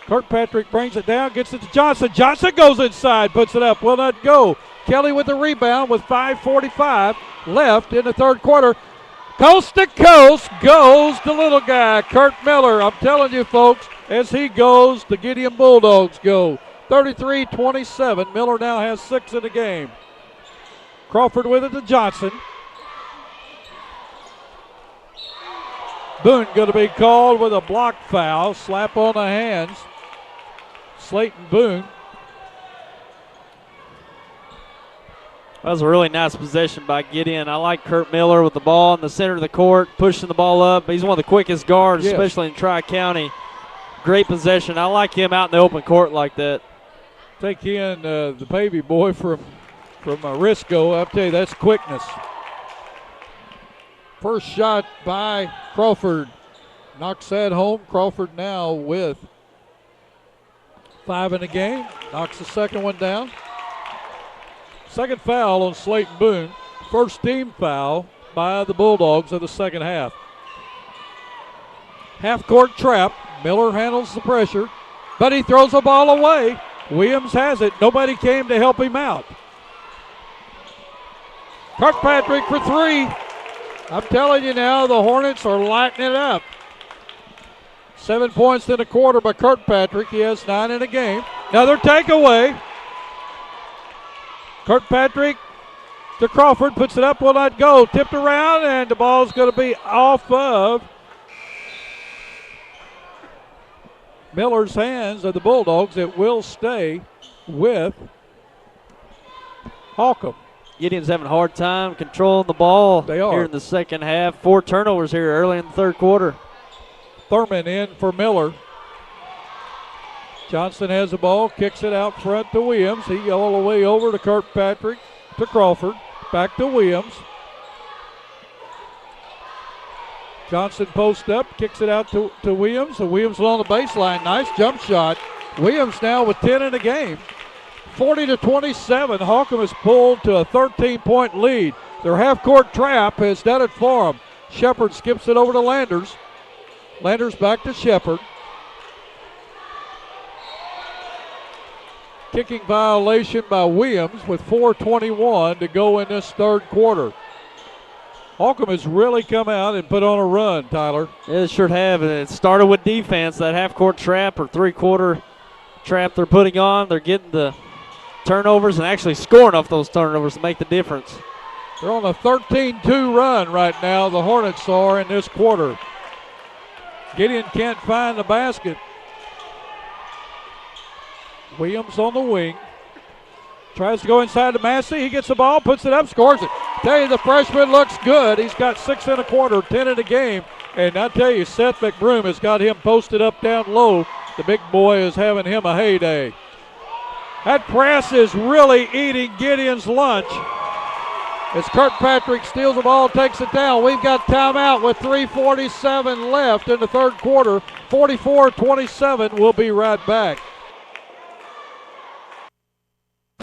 Kirkpatrick brings it down, gets it to Johnson. Johnson goes inside, puts it up, will not go. Kelly with the rebound with 5:45 left in the third quarter. Coast to coast goes the little guy, Kurt Miller. I'm telling you, folks, as he goes, the Gideon Bulldogs go. 33-27. Miller now has 6 in the game. Crawford with it to Johnson. Boone going to be called with a block foul. Slap on the hands. Slayton Boone. That was a really nice possession by Gideon. I like Kurt Miller with the ball in the center of the court, pushing the ball up. He's one of the quickest guards, yes, especially in Tri-County. Great possession. I like him out in the open court like that. Take in the baby boy from Risco. I'll tell you, that's quickness. First shot by Crawford. Knocks that home. Crawford now with 5 in the game. Knocks the second one down. Second foul on Slayton Boone. First team foul by the Bulldogs of the second half. half-court trap. Miller handles the pressure, but he throws the ball away. Williams has it. Nobody came to help him out. Kirkpatrick for three. I'm telling you now, the Hornets are lighting it up. 7 points in a quarter by Kirkpatrick. He has 9 in a game. Another takeaway. Kirkpatrick to Crawford, puts it up, will not go. Tipped around, and the ball's going to be off of Miller's hands of the Bulldogs. It will stay with Holcomb. Gideon's having a hard time controlling the ball here in the second half. 4 turnovers here early in the third quarter. Thurman in for Miller. Johnson has the ball, kicks it out front to Williams. He all the way over to Kirkpatrick, to Crawford, back to Williams. Johnson post up, kicks it out to Williams. So Williams along the baseline, nice jump shot. Williams now with 10 in the game. 40-27, Holcomb has pulled to a 13-point lead. Their half-court trap has done it for them. Shepard skips it over to Landers. Landers back to Shepard. Kicking violation by Williams with 4:21 to go in this third quarter. Holcomb has really come out and put on a run, Tyler. Yeah, they sure have. And it started with defense, that half-court trap or three-quarter trap they're putting on. They're getting the turnovers and actually scoring off those turnovers to make the difference. They're on a 13-2 run right now, the Hornets are in this quarter. Gideon can't find the basket. Williams on the wing. Tries to go inside to Massey. He gets the ball, puts it up, scores it. Tell you, the freshman looks good. He's got 6 in a quarter, 10 in a game. And I tell you, Seth McBroom has got him posted up down low. The big boy is having him a heyday. That press is really eating Gideon's lunch. As Kirkpatrick steals the ball, takes it down. We've got timeout with 3:47 left in the third quarter. 44-27. We'll be right back.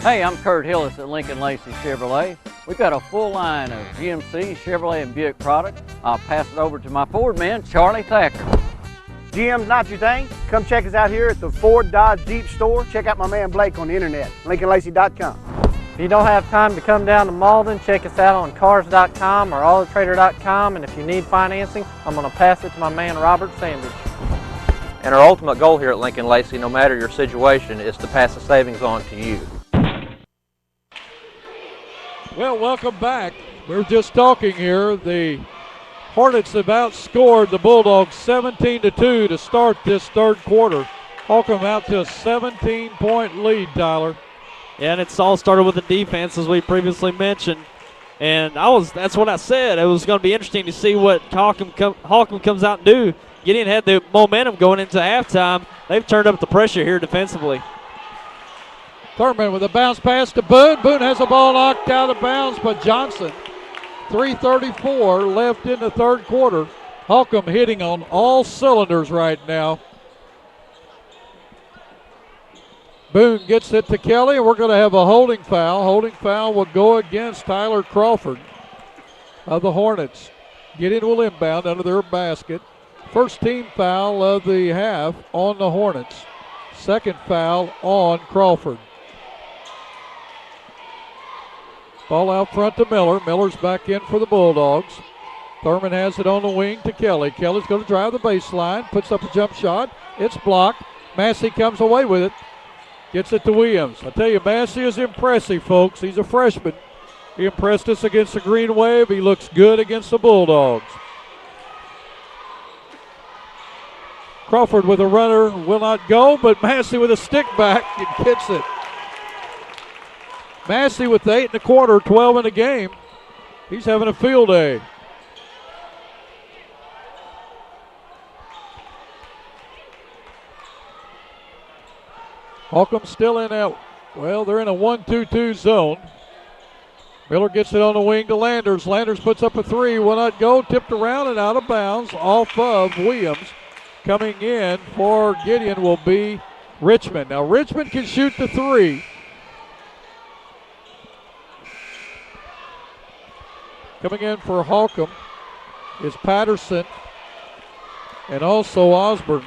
Hey, I'm Kurt Hillis at Lincoln Lacey Chevrolet. We've got a full line of GMC, Chevrolet, and Buick products. I'll pass it over to my Ford man, Charlie Thacker. GM's not your thing? Come check us out here at the Ford Dodge Jeep store. Check out my man Blake on the internet, LincolnLacey.com. If you don't have time to come down to Malden, check us out on Cars.com or AutoTrader.com. And if you need financing, I'm going to pass it to my man Robert Sandage. And our ultimate goal here at Lincoln Lacey, no matter your situation, is to pass the savings on to you. Well, welcome back. We're just talking here. The Hornets have outscored the Bulldogs 17-2 to start this third quarter. Holcomb out to a 17-point lead, Tyler. Yeah, and it's all started with the defense, as we previously mentioned. And that's what I said. It was going to be interesting to see what Holcomb comes out and do. Gideon had the momentum going into halftime. They've turned up the pressure here defensively. Thurman with a bounce pass to Boone. Boone has the ball knocked out of bounds by Johnson. 3:34 left in the third quarter. Holcomb hitting on all cylinders right now. Boone gets it to Kelly, and we're going to have a holding foul. Holding foul will go against Tyler Crawford of the Hornets. Gideon will inbound under their basket. First team foul of the half on the Hornets. Second foul on Crawford. Ball out front to Miller. Miller's back in for the Bulldogs. Thurman has it on the wing to Kelly. Kelly's going to drive the baseline, puts up a jump shot. It's blocked. Massey comes away with it. Gets it to Williams. I tell you, Massey is impressive, folks. He's a freshman. He impressed us against the Green Wave. He looks good against the Bulldogs. Crawford with a runner will not go, but Massey with a stick back and gets it. Massey with 8 in the quarter, 12 in the game. He's having a field day. Holcomb still in that, well, they're in a 1-2-2 zone. Miller gets it on the wing to Landers. Landers puts up a three, will not go, tipped around and out of bounds off of Williams. Coming in for Gideon will be Richmond. Now Richmond can shoot the three. Coming in for Holcomb is Patterson. and also Osborne.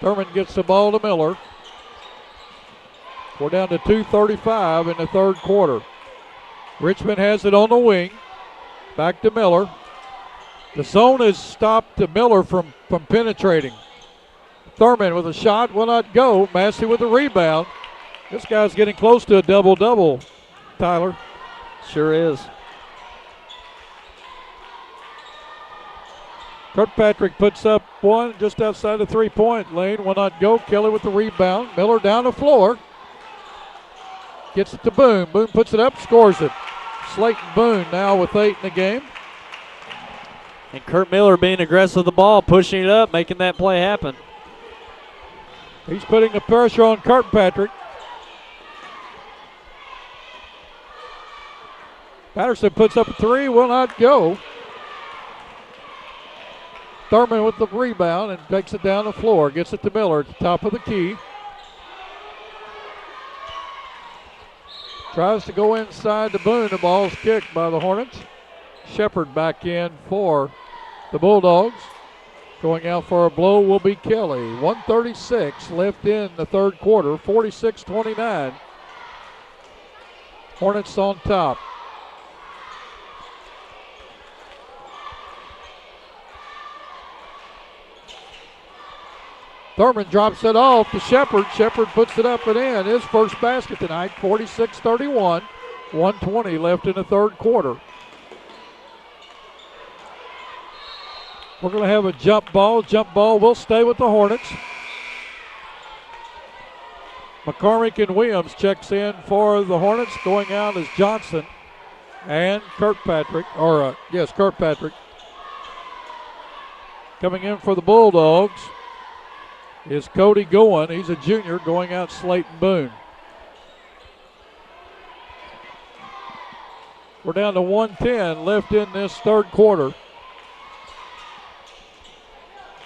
Thurman gets the ball to Miller. We're down to 2:35 in the third quarter. Richmond has it on the wing. Back to Miller. The zone has stopped Miller from penetrating. Thurman with a shot, will not go. Massey with the rebound. This guy's getting close to a double-double, Tyler. Sure is. Kirkpatrick puts up one just outside the three-point lane. Will not go. Kelly with the rebound. Miller down the floor. Gets it to Boone. Boone puts it up, scores it. Slayton Boone now with 8 in the game. And Kurt Miller being aggressive with the ball, pushing it up, making that play happen. He's putting the pressure on Kirkpatrick. Patterson puts up a three, will not go. Thurman with the rebound and takes it down the floor. Gets it to Miller at the top of the key. Tries to go inside to Boone. The ball's kicked by the Hornets. Shepard back in for the Bulldogs. Going out for a blow will be Kelly. 1:36 left in the third quarter. 46-29. Hornets on top. Thurman drops it off to Shepard. Shepard puts it up and in. His first basket tonight, 46-31. 1:20 left in the third quarter. We're going to have a jump ball. Jump ball will stay with the Hornets. McCormick and Williams checks in for the Hornets. Going out is Johnson and Kirkpatrick. Kirkpatrick. Coming in for the Bulldogs is Cody Goen. He's a junior. Going out Slayton Boone. We're down to 1:10 left in this third quarter.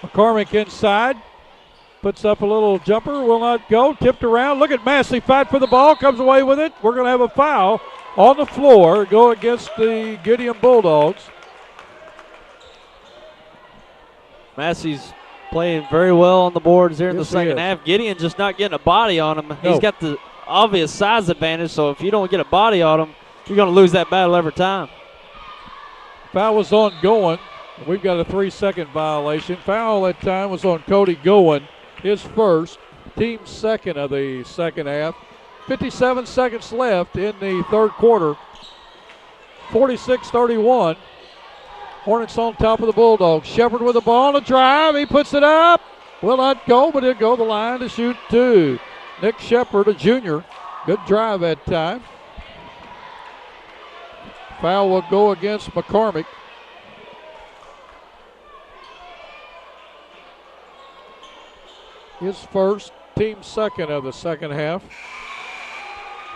McCormick inside. Puts up a little jumper. Will not go. Tipped around. Look at Massey fight for the ball. Comes away with it. We're going to have a foul on the floor. Go against the Gideon Bulldogs. Massey's playing very well on the boards there in the Yes, he second is. half. Gideon just not getting a body on him. No. He's got the obvious size advantage, so if you don't get a body on him, you're going to lose that battle every time. Foul was on Goen. We've got a 3-second violation. Foul that time was on Cody Goen. His first, team second of the second half. 57 seconds left in the third quarter. 46-31. Hornets on top of the Bulldogs. Shepard with the ball, a drive. He puts it up. Will not go, but he'll go the line to shoot two. Nick Shepard, a junior. Good drive that time. Foul will go against McCormick. His first, team second of the second half.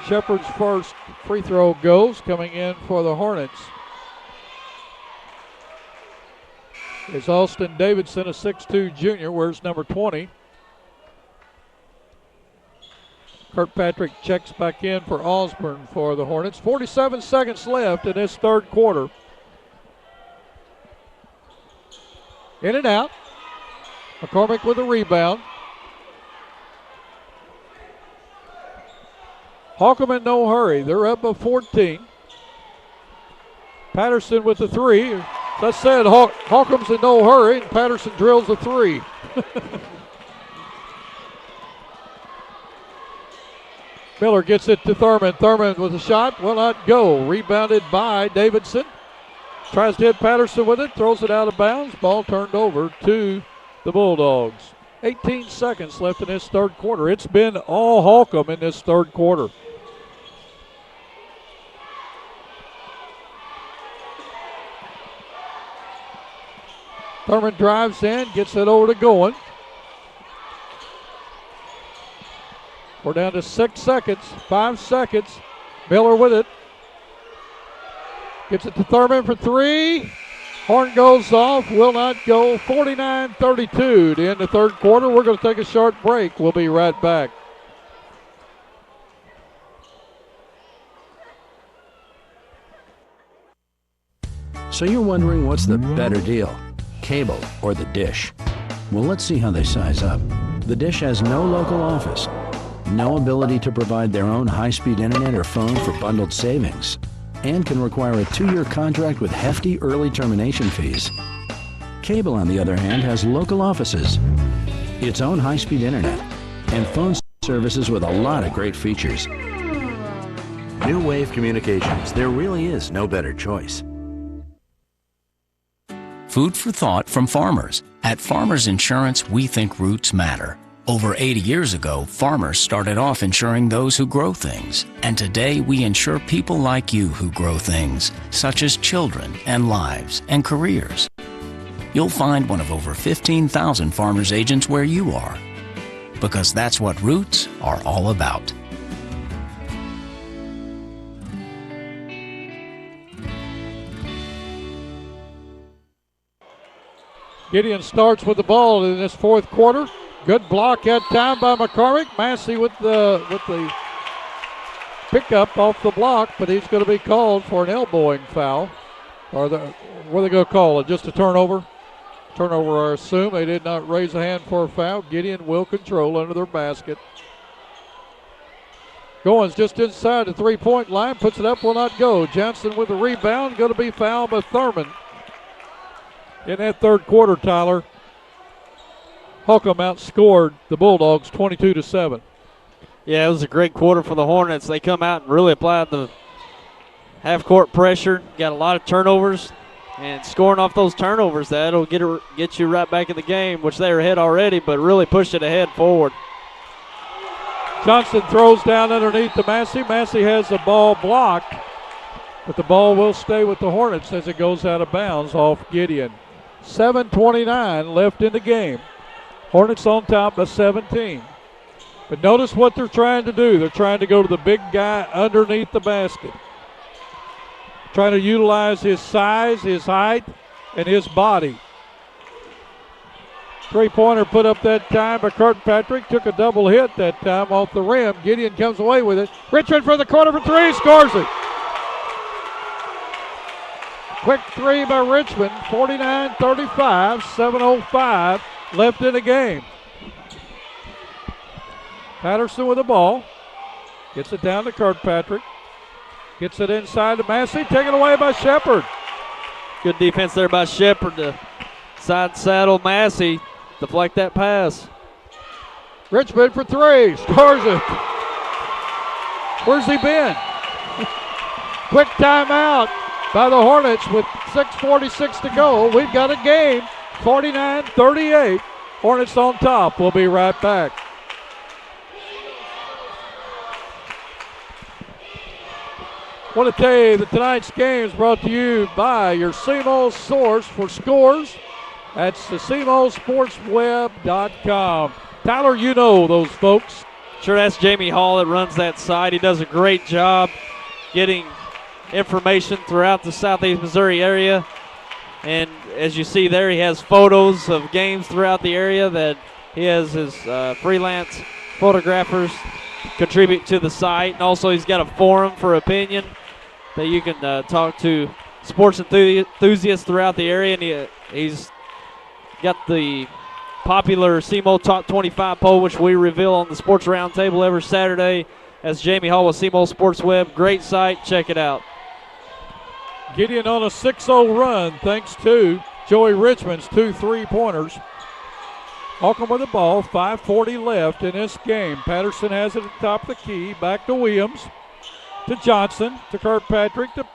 Shepard's first free throw goes. Coming in for the Hornets is Austin Davidson, a 6'2 junior, wears number 20. Kirkpatrick checks back in for Osborne for the Hornets. 47 seconds left in this third quarter. In and out. McCormick with a rebound. Holcomb in no hurry. They're up by 14. Patterson with the three. As I said, Holcomb's in no hurry, and Patterson drills the three. Miller gets it to Thurman. Thurman with a shot, will not go. Rebounded by Davidson. Tries to hit Patterson with it, throws it out of bounds. Ball turned over to the Bulldogs. 18 seconds left in this third quarter. It's been all Holcomb in this third quarter. Thurman drives in, gets it over to Goen. We're down to 6 seconds, 5 seconds. Miller with it. Gets it to Thurman for three. Horn goes off, will not go. 49-32 to end the third quarter. We're going to take a short break. We'll be right back. So you're wondering what's the better deal, cable or the dish? Well, let's see how they size up. The dish has no local office, no ability to provide their own high-speed internet or phone for bundled savings, and can require a 2-year contract with hefty early termination fees. Cable, on the other hand, has local offices, its own high-speed internet, and phone services with a lot of great features. New Wave Communications. There really is no better choice. Food for thought from farmers. At Farmers Insurance, we think roots matter. Over 80 years ago, farmers started off insuring those who grow things. And today, we insure people like you who grow things, such as children and lives and careers. You'll find one of over 15,000 farmers agents where you are. Because that's what roots are all about. Gideon starts with the ball in this fourth quarter. Good block that time by McCormick. Massey with the pickup off the block, but he's going to be called for an elbowing foul. What are they going to call it? Just a turnover? Turnover, I assume. They did not raise a hand for a foul. Gideon will control under their basket. Goins just inside the three-point line. Puts it up, will not go. Johnson with the rebound. Going to be fouled by Thurman. In that third quarter, Tyler, Holcomb outscored the Bulldogs 22-7. Yeah, it was a great quarter for the Hornets. They come out and really applied the half-court pressure. Got a lot of turnovers, and scoring off those turnovers, that'll get you right back in the game, which they were ahead already, but really pushed it ahead forward. Johnson throws down underneath to Massey. Massey has the ball blocked, but the ball will stay with the Hornets as it goes out of bounds off Gideon. 7:29 left in the game. Hornets on top by 17. But notice what they're trying to do. They're trying to go to the big guy underneath the basket. Trying to utilize his size, his height, and his body. Three-pointer put up that time by Kirkpatrick. Took a double hit that time off the rim. Gideon comes away with it. Richmond for the corner for three, scores it. Quick three by Richmond, 49-35, 7:05 left in the game. Patterson with the ball. Gets it down to Kirkpatrick. Gets it inside to Massey, taken away by Shepard. Good defense there by Shepard to side saddle Massey, deflect that pass. Richmond for three, scores it. Where's he been? Quick timeout by the Hornets with 6:46 to go. We've got a game, 49-38. Hornets on top. We'll be right back. I want to tell you that tonight's game is brought to you by your SEMO source for scores. That's the SEMOsportsweb.com. Tyler, you know those folks. Sure, that's Jamie Hall that runs that site. He does a great job getting information throughout the Southeast Missouri area. And as you see there, he has photos of games throughout the area that he has his freelance photographers contribute to the site. And also he's got a forum for opinion that you can talk to sports enthusiasts throughout the area. And he's got the popular SEMO Top 25 poll, which we reveal on the Sports Roundtable every Saturday. As Jamie Hall with SEMO Sports Web. Great site. Check it out. Gideon on a 6-0 run thanks to Joey Richmond's 2 3-pointers. Holcomb with the ball, 5:40 left in this game. Patterson has it at the top of the key. Back to Williams, to Johnson, to Kirkpatrick, to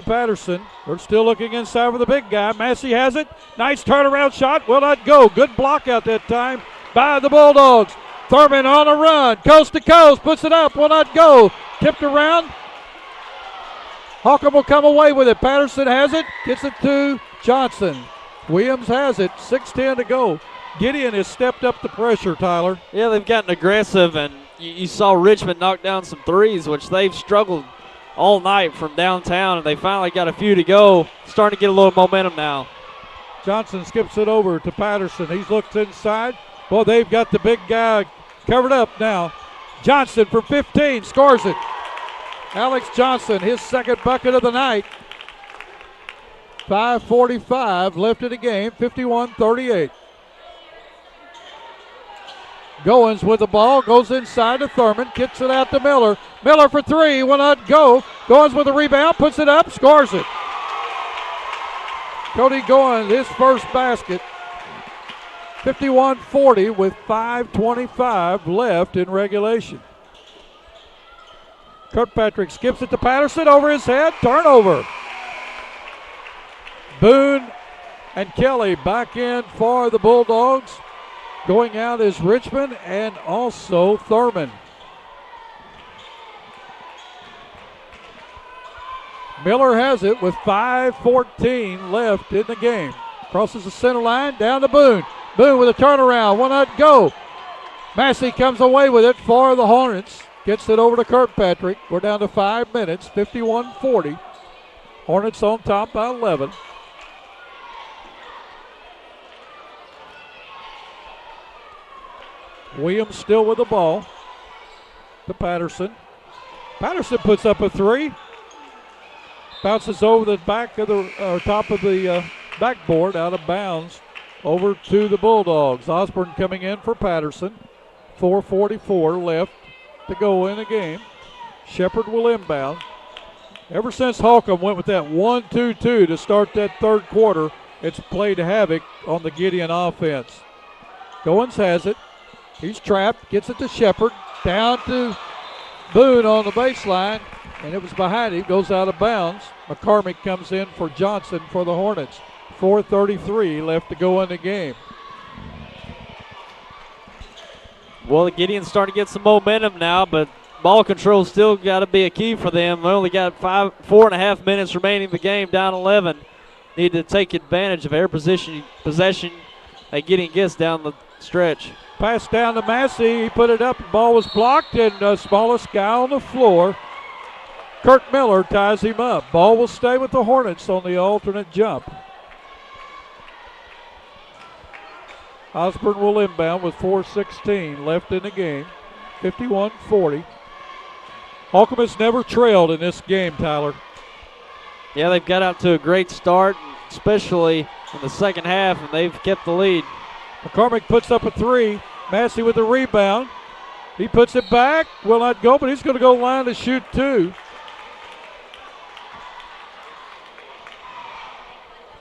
Patterson. They're still looking inside for the big guy. Massey has it. Nice turnaround shot. Will not go. Good block out that time by the Bulldogs. Thurman on a run, coast to coast, puts it up, will not go. Tipped around. Holcomb will come away with it. Patterson has it, gets it to Johnson. Williams has it, 6:10 to go. Gideon has stepped up the pressure, Tyler. Yeah, they've gotten aggressive, and you saw Richmond knock down some threes, which they've struggled all night from downtown, and they finally got a few to go. Starting to get a little momentum now. Johnson skips it over to Patterson. He's looked inside. Well, they've got the big guy covered up now. Johnson for 15, scores it. Alex Johnson, his second bucket of the night. 5:45 left in the game, 51-38. Goins with the ball, goes inside to Thurman, kicks it out to Miller. Miller for three, will not go. Goins with the rebound, puts it up, scores it. Cody Goins, his first basket. 51-40 with 5:25 left in regulation. Kirkpatrick skips it to Patterson, over his head, turnover. Boone and Kelly back in for the Bulldogs. Going out is Richmond and also Thurman. Miller has it with 5:14 left in the game. Crosses the center line, down to Boone. Boone with a turnaround, will not go. Massey comes away with it for the Hornets. Gets it over to Kirkpatrick. We're down to 5 minutes, 51-40. Hornets on top by 11. Williams still with the ball to Patterson. Patterson puts up a three. Bounces over the back of the top of the backboard, out of bounds, over to the Bulldogs. Osborne coming in for Patterson. 4:44 left to go in the game. Shepard will inbound. Ever since Holcomb went with that 1-2-2 to start that third quarter, it's played havoc on the Gideon offense. Goins has it. He's trapped, gets it to Shepard, down to Boone on the baseline, and it was behind him, goes out of bounds. McCormick comes in for Johnson for the Hornets. 4:33 left to go in the game. Well, the Gideon's starting to get some momentum now, but ball control still got to be a key for them. They only got 4.5 minutes remaining in the game, down 11. Need to take advantage of every possession that Gideon gets down the stretch. Pass down to Massey. He put it up. The ball was blocked, and the smallest guy on the floor, Kirk Miller, ties him up. Ball will stay with the Hornets on the alternate jump. Osborne will inbound with 4:16 left in the game. 51-40. Holcomb has never trailed in this game, Tyler. Yeah, they've got out to a great start, especially in the second half, and they've kept the lead. McCormick puts up a three. Massey with the rebound. He puts it back. Will not go, but he's going to go line to shoot two.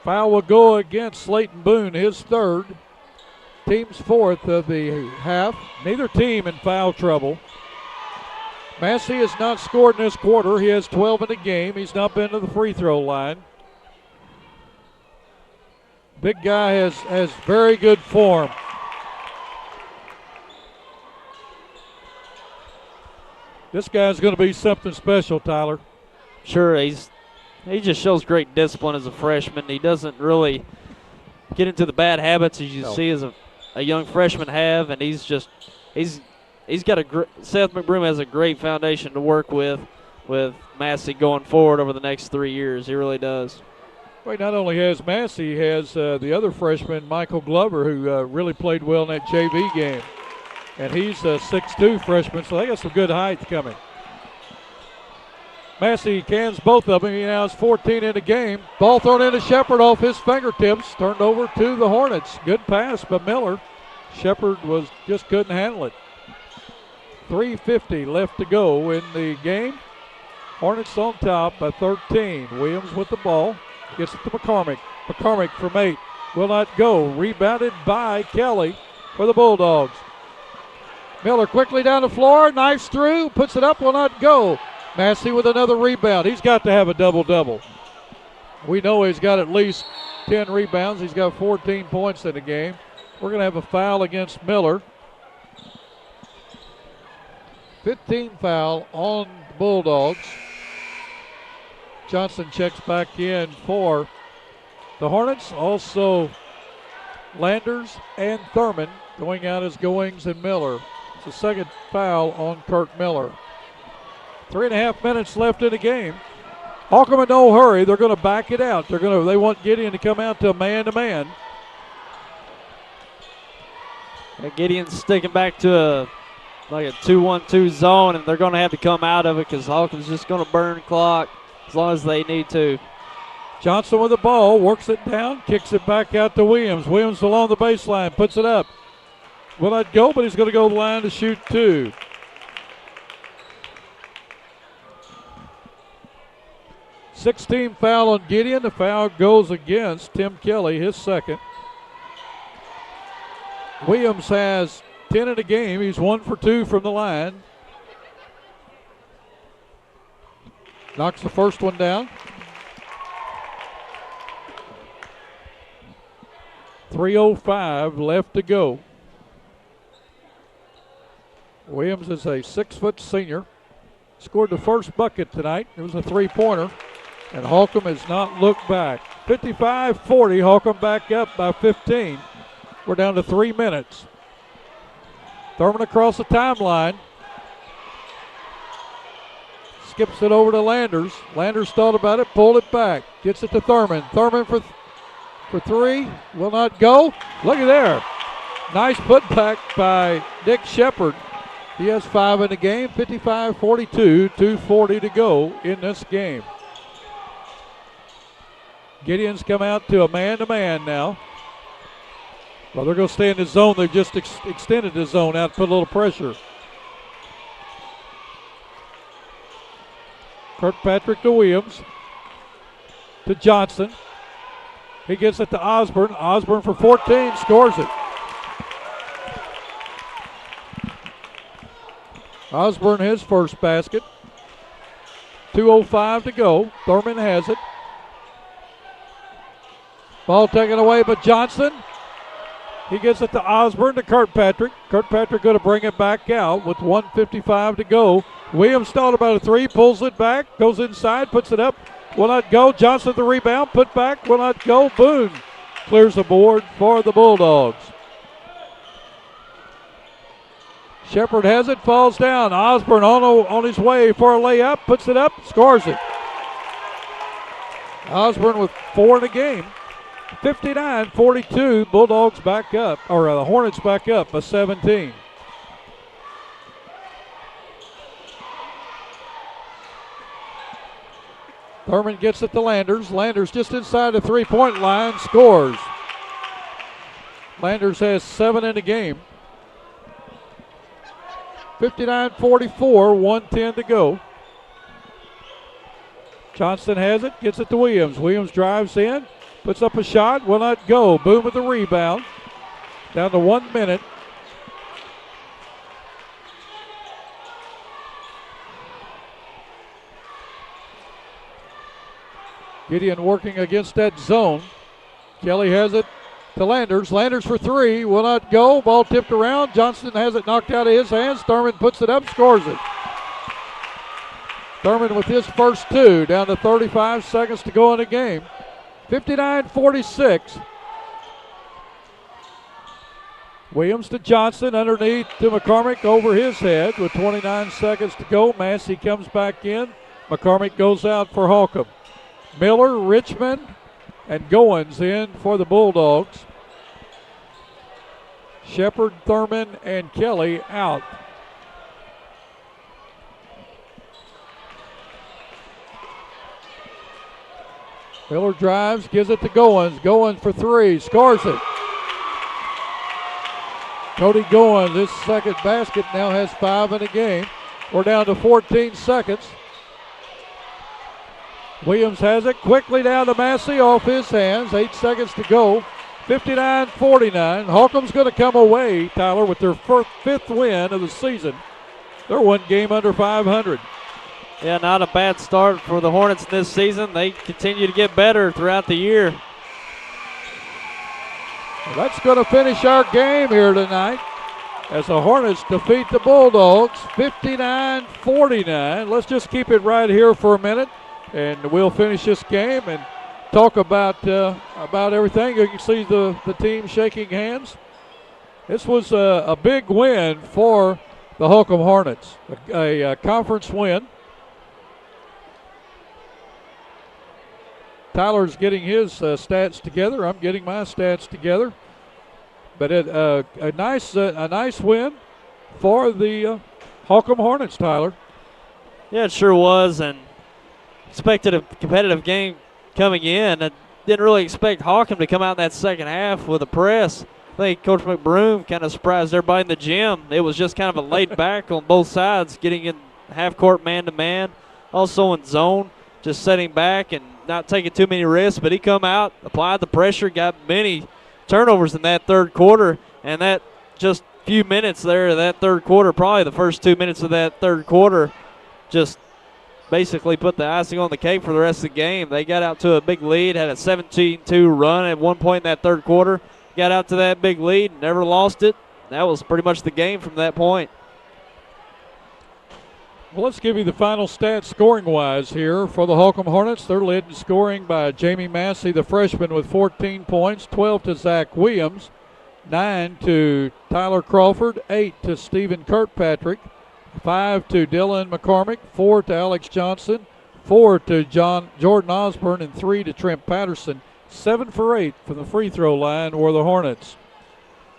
Foul will go against Slayton Boone, his third. Team's fourth of the half. Neither team in foul trouble. Massey has not scored in this quarter. He has 12 in the game. He's not been to the free throw line. Big guy has very good form. This guy's going to be something special, Tyler. Sure, he just shows great discipline as a freshman. He doesn't really get into the bad habits as you see as a young freshman have, and he's got Seth McBroom has a great foundation to work with Massey going forward over the next 3 years. He really does. Well, he not only has Massey, he has the other freshman, Michael Glover, who really played well in that JV game. And he's a 6'2 freshman, so they got some good height coming. Massey cans both of them. He now has 14 in the game. Ball thrown into Shepard off his fingertips. Turned over to the Hornets. Good pass by Miller. Shepard just couldn't handle it. 3:50 left to go in the game. Hornets on top by 13. Williams with the ball. Gets it to McCormick. McCormick from 8. Will not go. Rebounded by Kelly for the Bulldogs. Miller quickly down the floor. Knifes through. Puts it up. Will not go. Massey with another rebound. He's got to have a double-double. We know he's got at least 10 rebounds. He's got 14 points in the game. We're going to have a foul against Miller. 15 foul on the Bulldogs. Johnson checks back in for the Hornets. Also Landers and Thurman going out as Goings and Miller. It's the second foul on Kirk Miller. 3.5 minutes left in the game. Holcomb in no hurry. They're going to back it out. They want Gideon to come out to a man-to-man. Gideon's sticking back to a 2-1-2 zone, and they're going to have to come out of it because Holcomb's just going to burn the clock as long as they need to. Johnson with the ball, works it down, kicks it back out to Williams. Williams along the baseline, puts it up. Will not go, but he's going to go to the line to shoot 2. Sixteen foul on Gideon. The foul goes against Tim Kelly, his second. Williams has 10 in the game. He's 1 for 2 from the line. Knocks the first one down. 3:05 left to go. Williams is a 6-foot senior. Scored the first bucket tonight. It was a three-pointer. And Holcomb has not looked back. 55-40, Holcomb back up by 15. We're down to 3 minutes. Thurman across the timeline. Skips it over to Landers. Landers thought about it, pulled it back. Gets it to Thurman. Thurman for 3. Will not go. Look at there. Nice putback by Nick Shepard. He has 5 in the game. 55-42, 2:40 to go in this game. Gideon's come out to a man-to-man now. Well, they're going to stay in the zone. They've just extended the zone out to put a little pressure. Kirkpatrick to Williams. To Johnson. He gets it to Osborne. Osborne for 14, scores it. Osborne his first basket. 2:05 to go. Thurman has it. Ball taken away by Johnson. He gets it to Osborne to Kirkpatrick. Kirkpatrick going to bring it back out with 1:55 to go. Williams thought about a 3, pulls it back, goes inside, puts it up. Will not go. Johnson the rebound, put back, will not go. Boone clears the board for the Bulldogs. Shepard has it, falls down. Osborne on his way for a layup, puts it up, scores it. Osborne with 4 in the game. 59-42, Bulldogs back up, or the Hornets back up by 17. Thurman gets it to Landers. Landers just inside the three-point line, scores. Landers has 7 in the game. 59-44, 1:10 to go. Johnston has it, gets it to Williams. Williams drives in, puts up a shot, will not go. Boone with the rebound. Down to 1 minute. Gideon working against that zone. Kelly has it to Landers. Landers for 3, will not go. Ball tipped around. Johnston has it knocked out of his hands. Thurman puts it up, scores it. Thurman with his first 2, down to 35 seconds to go in the game. 59-46. Williams to Johnson, underneath to McCormick, over his head with 29 seconds to go. Massey comes back in. McCormick goes out for Holcomb. Miller, Richmond, and Goins in for the Bulldogs. Shepard, Thurman, and Kelly out. Miller drives, gives it to Goins. Goins for 3, scores it. Cody Goins, his second basket, now has 5 in the game. We're down to 14 seconds. Williams has it quickly down to Massey off his hands. 8 seconds to go. 59-49. Holcomb's going to come away, Tyler, with their 5th win of the season. They're 1 game under 500. Yeah, not a bad start for the Hornets this season. They continue to get better throughout the year. Well, that's going to finish our game here tonight as the Hornets defeat the Bulldogs 59-49. Let's just keep it right here for a minute, and we'll finish this game and talk about everything. You can see the team shaking hands. This was a big win for the Holcomb Hornets, a conference win. Tyler's getting his stats together. I'm getting my stats together. But a nice win for the Holcomb Hornets, Tyler. Yeah, it sure was, and expected a competitive game coming in. I didn't really expect Holcomb to come out in that second half with a press. I think Coach McBroom kind of surprised everybody in the gym. It was just kind of a laid back on both sides, getting in half court man-to-man, also in zone, just setting back and not taking too many risks. But he come out, applied the pressure, got many turnovers in that third quarter, and that just few minutes there of that third quarter, probably the first 2 minutes of that third quarter, just basically put the icing on the cake for the rest of the game. They got out to a big lead, had a 17-2 run at one point in that third quarter, got out to that big lead, never lost it. That was pretty much the game from that point. Well, let's give you the final stats scoring-wise here for the Holcomb Hornets. They're led in scoring by Jamie Massey, the freshman, with 14 points, 12 to Zach Williams, 9 to Tyler Crawford, 8 to Stephen Kirkpatrick, 5 to Dylan McCormick, 4 to Alex Johnson, 4 to Jordan Osborne, and 3 to Trent Patterson. 7 for 8 from the free throw line were the Hornets.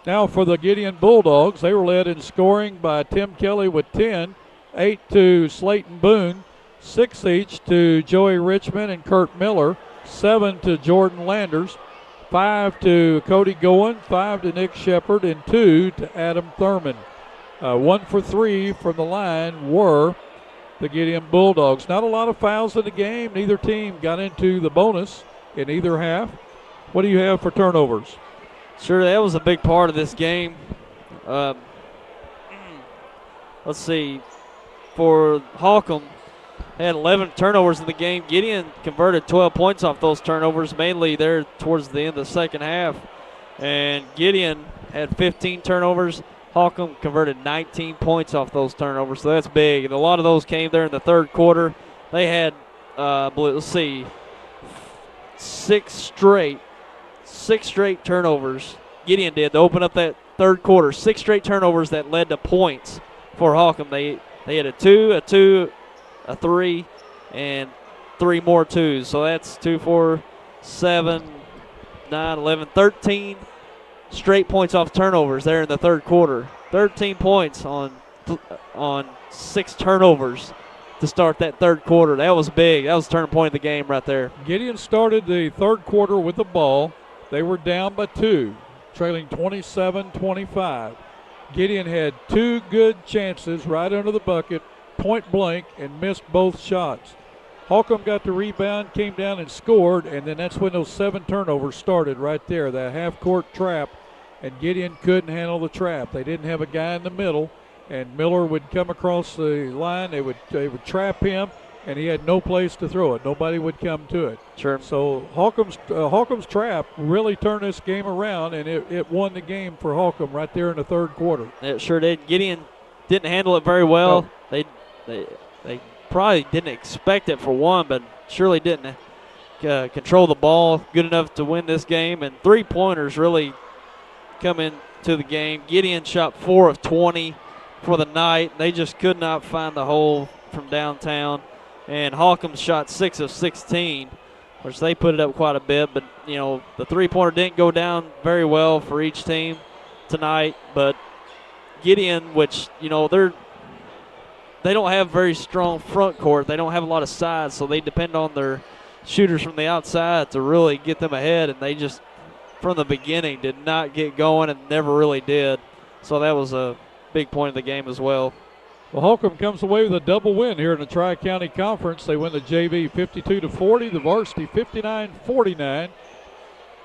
Now for the Gideon Bulldogs, they were led in scoring by Tim Kelly with 10, 8 to Slayton Boone, 6 each to Joey Richmond and Kurt Miller, 7 to Jordan Landers, 5 to Cody Goen, 5 to Nick Shepard, and 2 to Adam Thurman. 1 for 3 from the line were the Gideon Bulldogs. Not a lot of fouls in the game. Neither team got into the bonus in either half. What do you have for turnovers? Sure, that was a big part of this game. Let's see. For Holcomb, they had 11 turnovers in the game. Gideon converted 12 points off those turnovers, mainly there towards the end of the second half. And Gideon had 15 turnovers. Holcomb converted 19 points off those turnovers, so that's big. And a lot of those came there in the third quarter. They had, let's see, six straight turnovers. Gideon did to open up that third quarter. 6 straight turnovers that led to points for Holcomb. They had a 2, a 3, and 3 more 2s. So that's 2, 4, 7, 9, 11, 13 straight points off turnovers there in the third quarter. 13 points on 6 turnovers to start that third quarter. That was big. That was the turning point of the game right there. Gideon started the third quarter with the ball. They were down by 2, trailing 27-25. Gideon had 2 good chances right under the bucket, point blank, and missed both shots. Holcomb got the rebound, came down and scored, and then that's when those 7 turnovers started right there, that half-court trap, and Gideon couldn't handle the trap. They didn't have a guy in the middle, and Miller would come across the line. They would trap him, and he had no place to throw it. Nobody would come to it. Sure. So Holcomb's trap really turned this game around, and it won the game for Holcomb right there in the third quarter. It sure did. Gideon didn't handle it very well. No. They probably didn't expect it for one, but surely didn't control the ball good enough to win this game. And 3-pointers really come into the game. Gideon shot 4 of 20 for the night. They just could not find the hole from downtown. And Holcomb shot 6 of 16, which they put it up quite a bit. But, you know, the 3-pointer didn't go down very well for each team tonight. But Gideon, which, you know, they don't have very strong front court. They don't have a lot of size, so they depend on their shooters from the outside to really get them ahead. And they just, from the beginning, did not get going and never really did. So that was a big point of the game as well. Well, Holcomb comes away with a double win here in the Tri-County Conference. They win the JV 52-40, the varsity 59-49.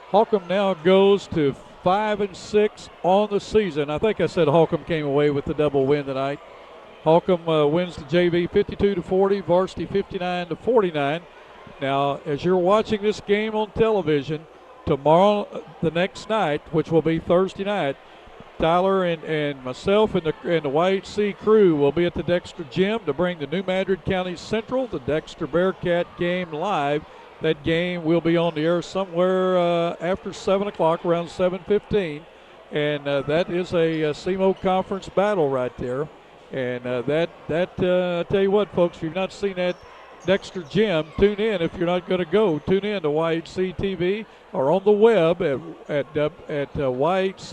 Holcomb now goes to 5-6 on the season. I think I said Holcomb came away with the double win tonight. Holcomb wins the JV 52-40, varsity 59-49. Now, as you're watching this game on television, tomorrow, the next night, which will be Thursday night, Tyler and myself and the YHC crew will be at the Dexter Gym to bring the New Madrid County Central, the Dexter Bearcat game live. That game will be on the air somewhere after 7 o'clock, around 7:15. And that is a SEMO conference battle right there. And I tell you what, folks, if you've not seen that Dexter Gym, tune in. If you're not going to go, tune in to YHC TV or on the web at yhctv.com.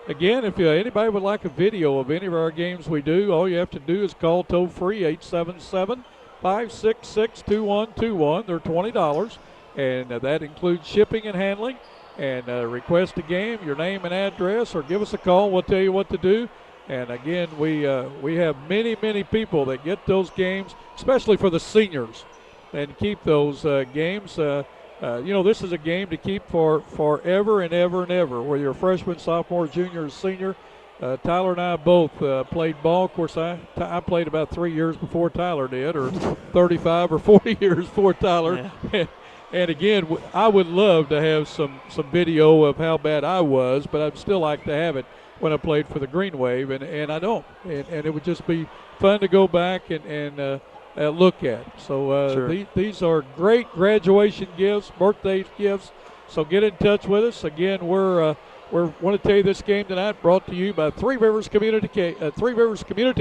Again, if anybody would like a video of any of our games we do, all you have to do is call toll-free 566-2121. They're $20, and that includes shipping and handling. And request a game, your name and address, or give us a call. We'll tell you what to do. And again, we have many people that get those games, especially for the seniors, and keep those games. This is a game to keep for forever and ever and ever. Whether you're a freshman, sophomore, junior, or senior. Tyler and I both played ball. Of course, I played about 3 years before Tyler did, or 35 or 40 years before Tyler. Yeah. And again, I would love to have some video of how bad I was, but I'd still like to have it when I played for the Green Wave, and I don't. And it would just be fun to go back and look at. So Sure. These are great graduation gifts, birthday gifts. So get in touch with us. Again, we want to tell you this game tonight brought to you by Three Rivers Community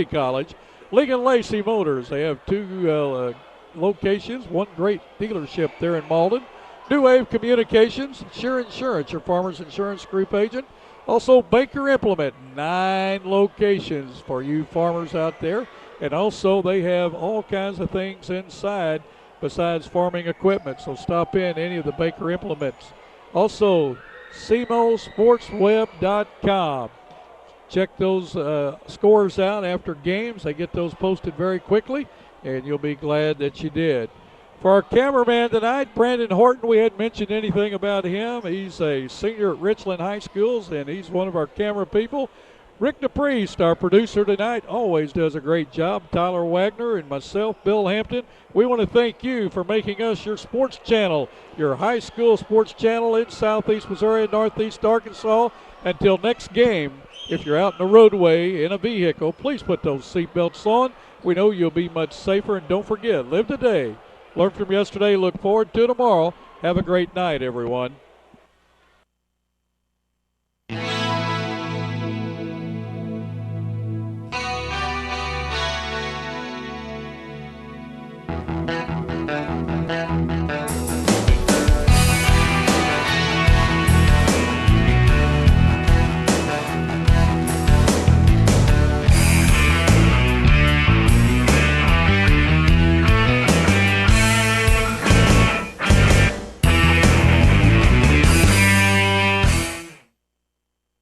College, Lincoln Lacey Motors. They have two locations, one great dealership there in Malden. New Wave Communications, Sure Insurance, your farmer's insurance group agent. Also Baker Implement, 9 locations for you farmers out there. And also they have all kinds of things inside besides farming equipment. So stop in any of the Baker Implements. Also, SEMOsportsweb.com. Check those scores out after games. They get those posted very quickly, and you'll be glad that you did. For our cameraman tonight, Brandon Horton, we hadn't mentioned anything about him. He's a senior at Richland High Schools, and he's one of our camera people. Rick DePriest, our producer tonight, always does a great job. Tyler Wagner and myself, Bill Hampton, we want to thank you for making us your sports channel, your high school sports channel in Southeast Missouri and Northeast Arkansas. Until next game, if you're out in the roadway in a vehicle, please put those seatbelts on. We know you'll be much safer. And don't forget, live today. Learn from yesterday. Look forward to tomorrow. Have a great night, everyone.